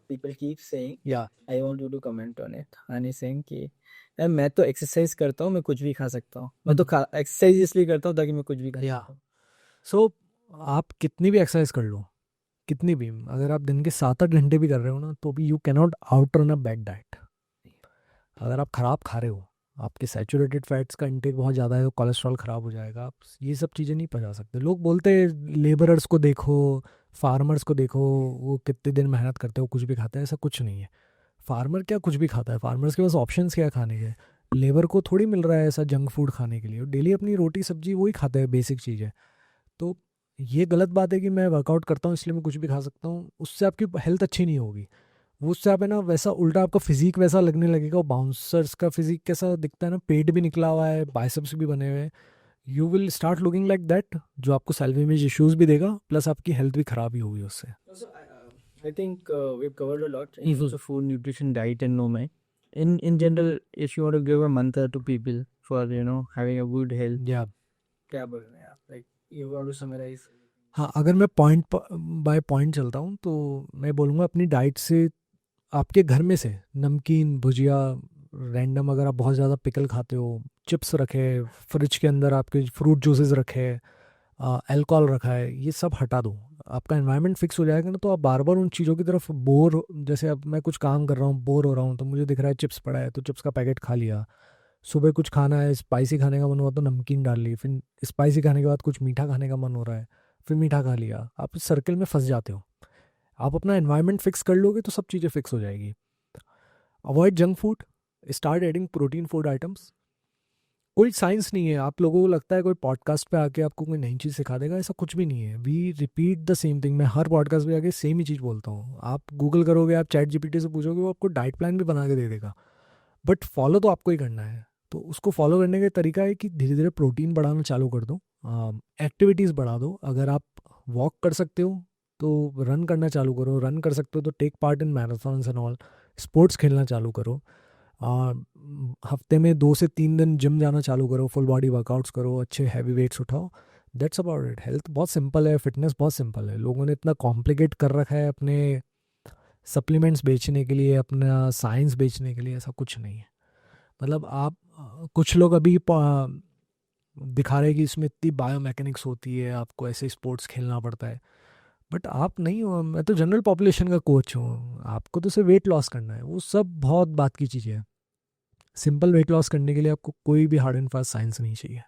people keep saying. या I want you to comment on it. And he's saying कि यार मैं तो एक्सरसाइज करता हूँ, मैं कुछ भी खा सकता हूँ. मैं तो एक्सरसाइज इसलिए करता हूँ ताकि मैं कुछ भी खा या सकता हूँ. सो आप कितनी भी एक्सरसाइज कर लो, कितनी भी, अगर आप दिन के 7-8 घंटे भी कर रहे हो ना, तो भी you cannot out run a bad diet. अगर आप ख़राब खा रहे हो, आपके सैचुरेटेड फैट्स का इंटेक बहुत ज़्यादा है, तो कोलेस्ट्रॉल ख़राब हो जाएगा. आप ये सब चीज़ें नहीं पचा सकते. लोग बोलते हैं लेबरर्स को देखो, फार्मर्स को देखो, वो कितने दिन मेहनत करते हो, कुछ भी खाते हैं. ऐसा कुछ नहीं है. फार्मर क्या कुछ भी खाता है, फार्मर्स के पास ऑप्शंस क्या है खाने के. लेबर को थोड़ी मिल रहा है ऐसा जंक फूड खाने के लिए, डेली अपनी रोटी सब्जी वही खाते हैं, बेसिक चीज़ है. तो ये गलत बात है कि मैं वर्कआउट करता हूँ इसलिए मैं कुछ भी खा सकता हूँ. उससे आपकी हेल्थ अच्छी नहीं होगी. वो उससे आप है ना, वैसा उल्टा आपका फिजिक वैसा लगने लगेगा. वो बाउंसर्स का फिजिक कैसा दिखता है ना, पेट भी निकला हुआ है, बाइसेप्स भी बने हुए हैं. You will start looking like that, जो आपको सेल्फ इमेज इश्यूज भी देगा, प्लस आपकी हेल्थ भी खराब ही होगी उससे. Also, I think we've covered a lot in terms of food, nutrition, diet, and movement. In general, if you want to give a mantra to people for having a good health, या क्या बोलना है आप? Like you want to summarize? हाँ, अगर मैं पॉइंट बाय पॉइंट चलता हूँ तो मैं बोलूँगा अपनी डाइट से, आपके घर में से नमकीन, भुजिया, रैंडम, अगर आप बहुत ज़्यादा पिकल खाते हो, चिप्स रखे, फ्रिज के अंदर आपके फ्रूट जूसेस रखे, अल्कोहल रखा है, ये सब हटा दो. आपका एनवायरनमेंट फिक्स हो जाएगा ना, तो आप बार बार उन चीज़ों की तरफ जैसे अब मैं कुछ काम कर रहा हूँ, बोर हो रहा हूँ, तो मुझे दिख रहा है चिप्स पड़ा है, तो चिप्स का पैकेट खा लिया. सुबह कुछ खाना है, स्पाइसी खाने का मन हुआ तो नमकीन डाल ली. फिर स्पाइसी खाने के बाद कुछ मीठा खाने का मन हो रहा है, फिर मीठा खा लिया. आप इस सर्कल में फंस जाते हो. आप अपना एनवायरनमेंट फिक्स कर लोगे तो सब चीज़ें फिक्स हो जाएगी. Avoid junk food, start adding protein food items. कोई साइंस नहीं है. आप लोगों को लगता है कोई पॉडकास्ट पे आके आपको कोई नई चीज़ सिखा देगा, ऐसा कुछ भी नहीं है. We repeat the same thing. मैं हर पॉडकास्ट पे आके सेम ही चीज़ बोलता हूँ. आप गूगल करोगे, आप चैट जीपीटी से पूछोगे, वो आपको डाइट प्लान भी बना के दे देगा. बट फॉलो तो आपको ही करना है. तो उसको फॉलो करने का तरीका है कि धीरे धीरे प्रोटीन बढ़ाना चालू कर दो, एक्टिविटीज़ बढ़ा दो. अगर आप वॉक कर सकते हो तो रन करना चालू करो, रन कर सकते हो तो take part in marathons and all, sports खेलना चालू करो। हफ्ते में 2 से 3 दिन जिम जाना चालू करो, फुल बॉडी वर्कआउट्स करो, अच्छे हैवी वेट्स उठाओ। That's about it. हेल्थ बहुत सिंपल है, फिटनेस बहुत सिंपल है। लोगों ने इतना कॉम्प्लिकेट कर रखा है अपने सप्लीमेंट्स बेचने के लिए, अपना साइंस बेचने के लिए। ऐसा कुछ नहीं है। मतलब आप कुछ लोग अभी दिखा रहे हैं कि इसमें इतनी बायोमैकेनिक्स होती है, आपको ऐसे स्पोर्ट्स खेलना पड़ता है, बट आप नहीं हो। मैं तो जनरल पॉपुलेशन का कोच हूँ, आपको तो सिर्फ वेट लॉस करना है, वो सब बहुत बात की चीज़ें हैं। सिंपल वेट लॉस करने के लिए आपको कोई भी हार्ड एंड फास्ट साइंस नहीं चाहिए।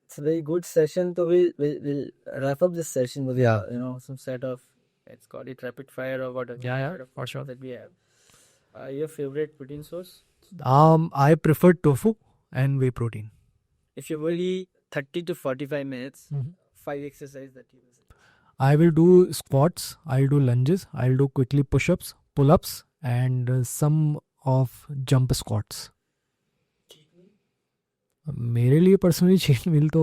It's a very good session. So we'll wrap up this session with some set of, let's call it rapid fire or whatever. Yeah, sort of for sure. that we have. Your favorite protein source? I prefer tofu and whey protein. If you only 30 to 45 minutes, 5 exercise that you will. I will do squats, I'll do lunges, I'll do quickly push-ups, pull-ups, and some of jump squats. मेरे लिए पर्सनली चीट मील तो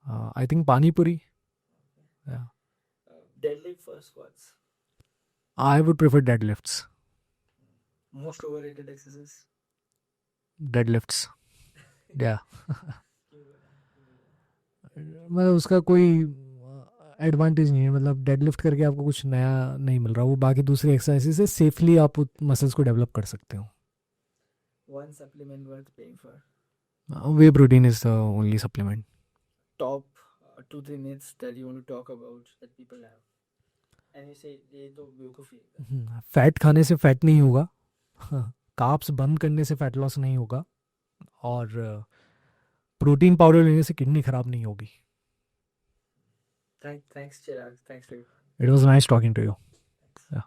आई थिंक पानी पूरी। Deadlift for squats. I would prefer deadlifts. Most overrated exercise. Deadlifts, या मतलब उसका कोई एडवांटेज नहीं है। मतलब डेडलिफ्ट करके आपको कुछ नया नहीं मिल रहा, वो बाकी दूसरी एक्सरसाइज से सेफली आप मसल्स को डेवलप कर सकते हो। One supplement worth paying for. Way protein is the only supplement. Top 2-3 myths that you want to talk about that people have. And you say ये तो बेवकूफी है। फैट खाने से फैट नहीं होगा, कार्ब्स बंद करने से फैट लॉस नहीं होगा, और प्रोटीन पाउडर लेने से किडनी खराब नहीं होगी। Thanks, Chirag. Thanks to you. It was nice talking to you. Yeah.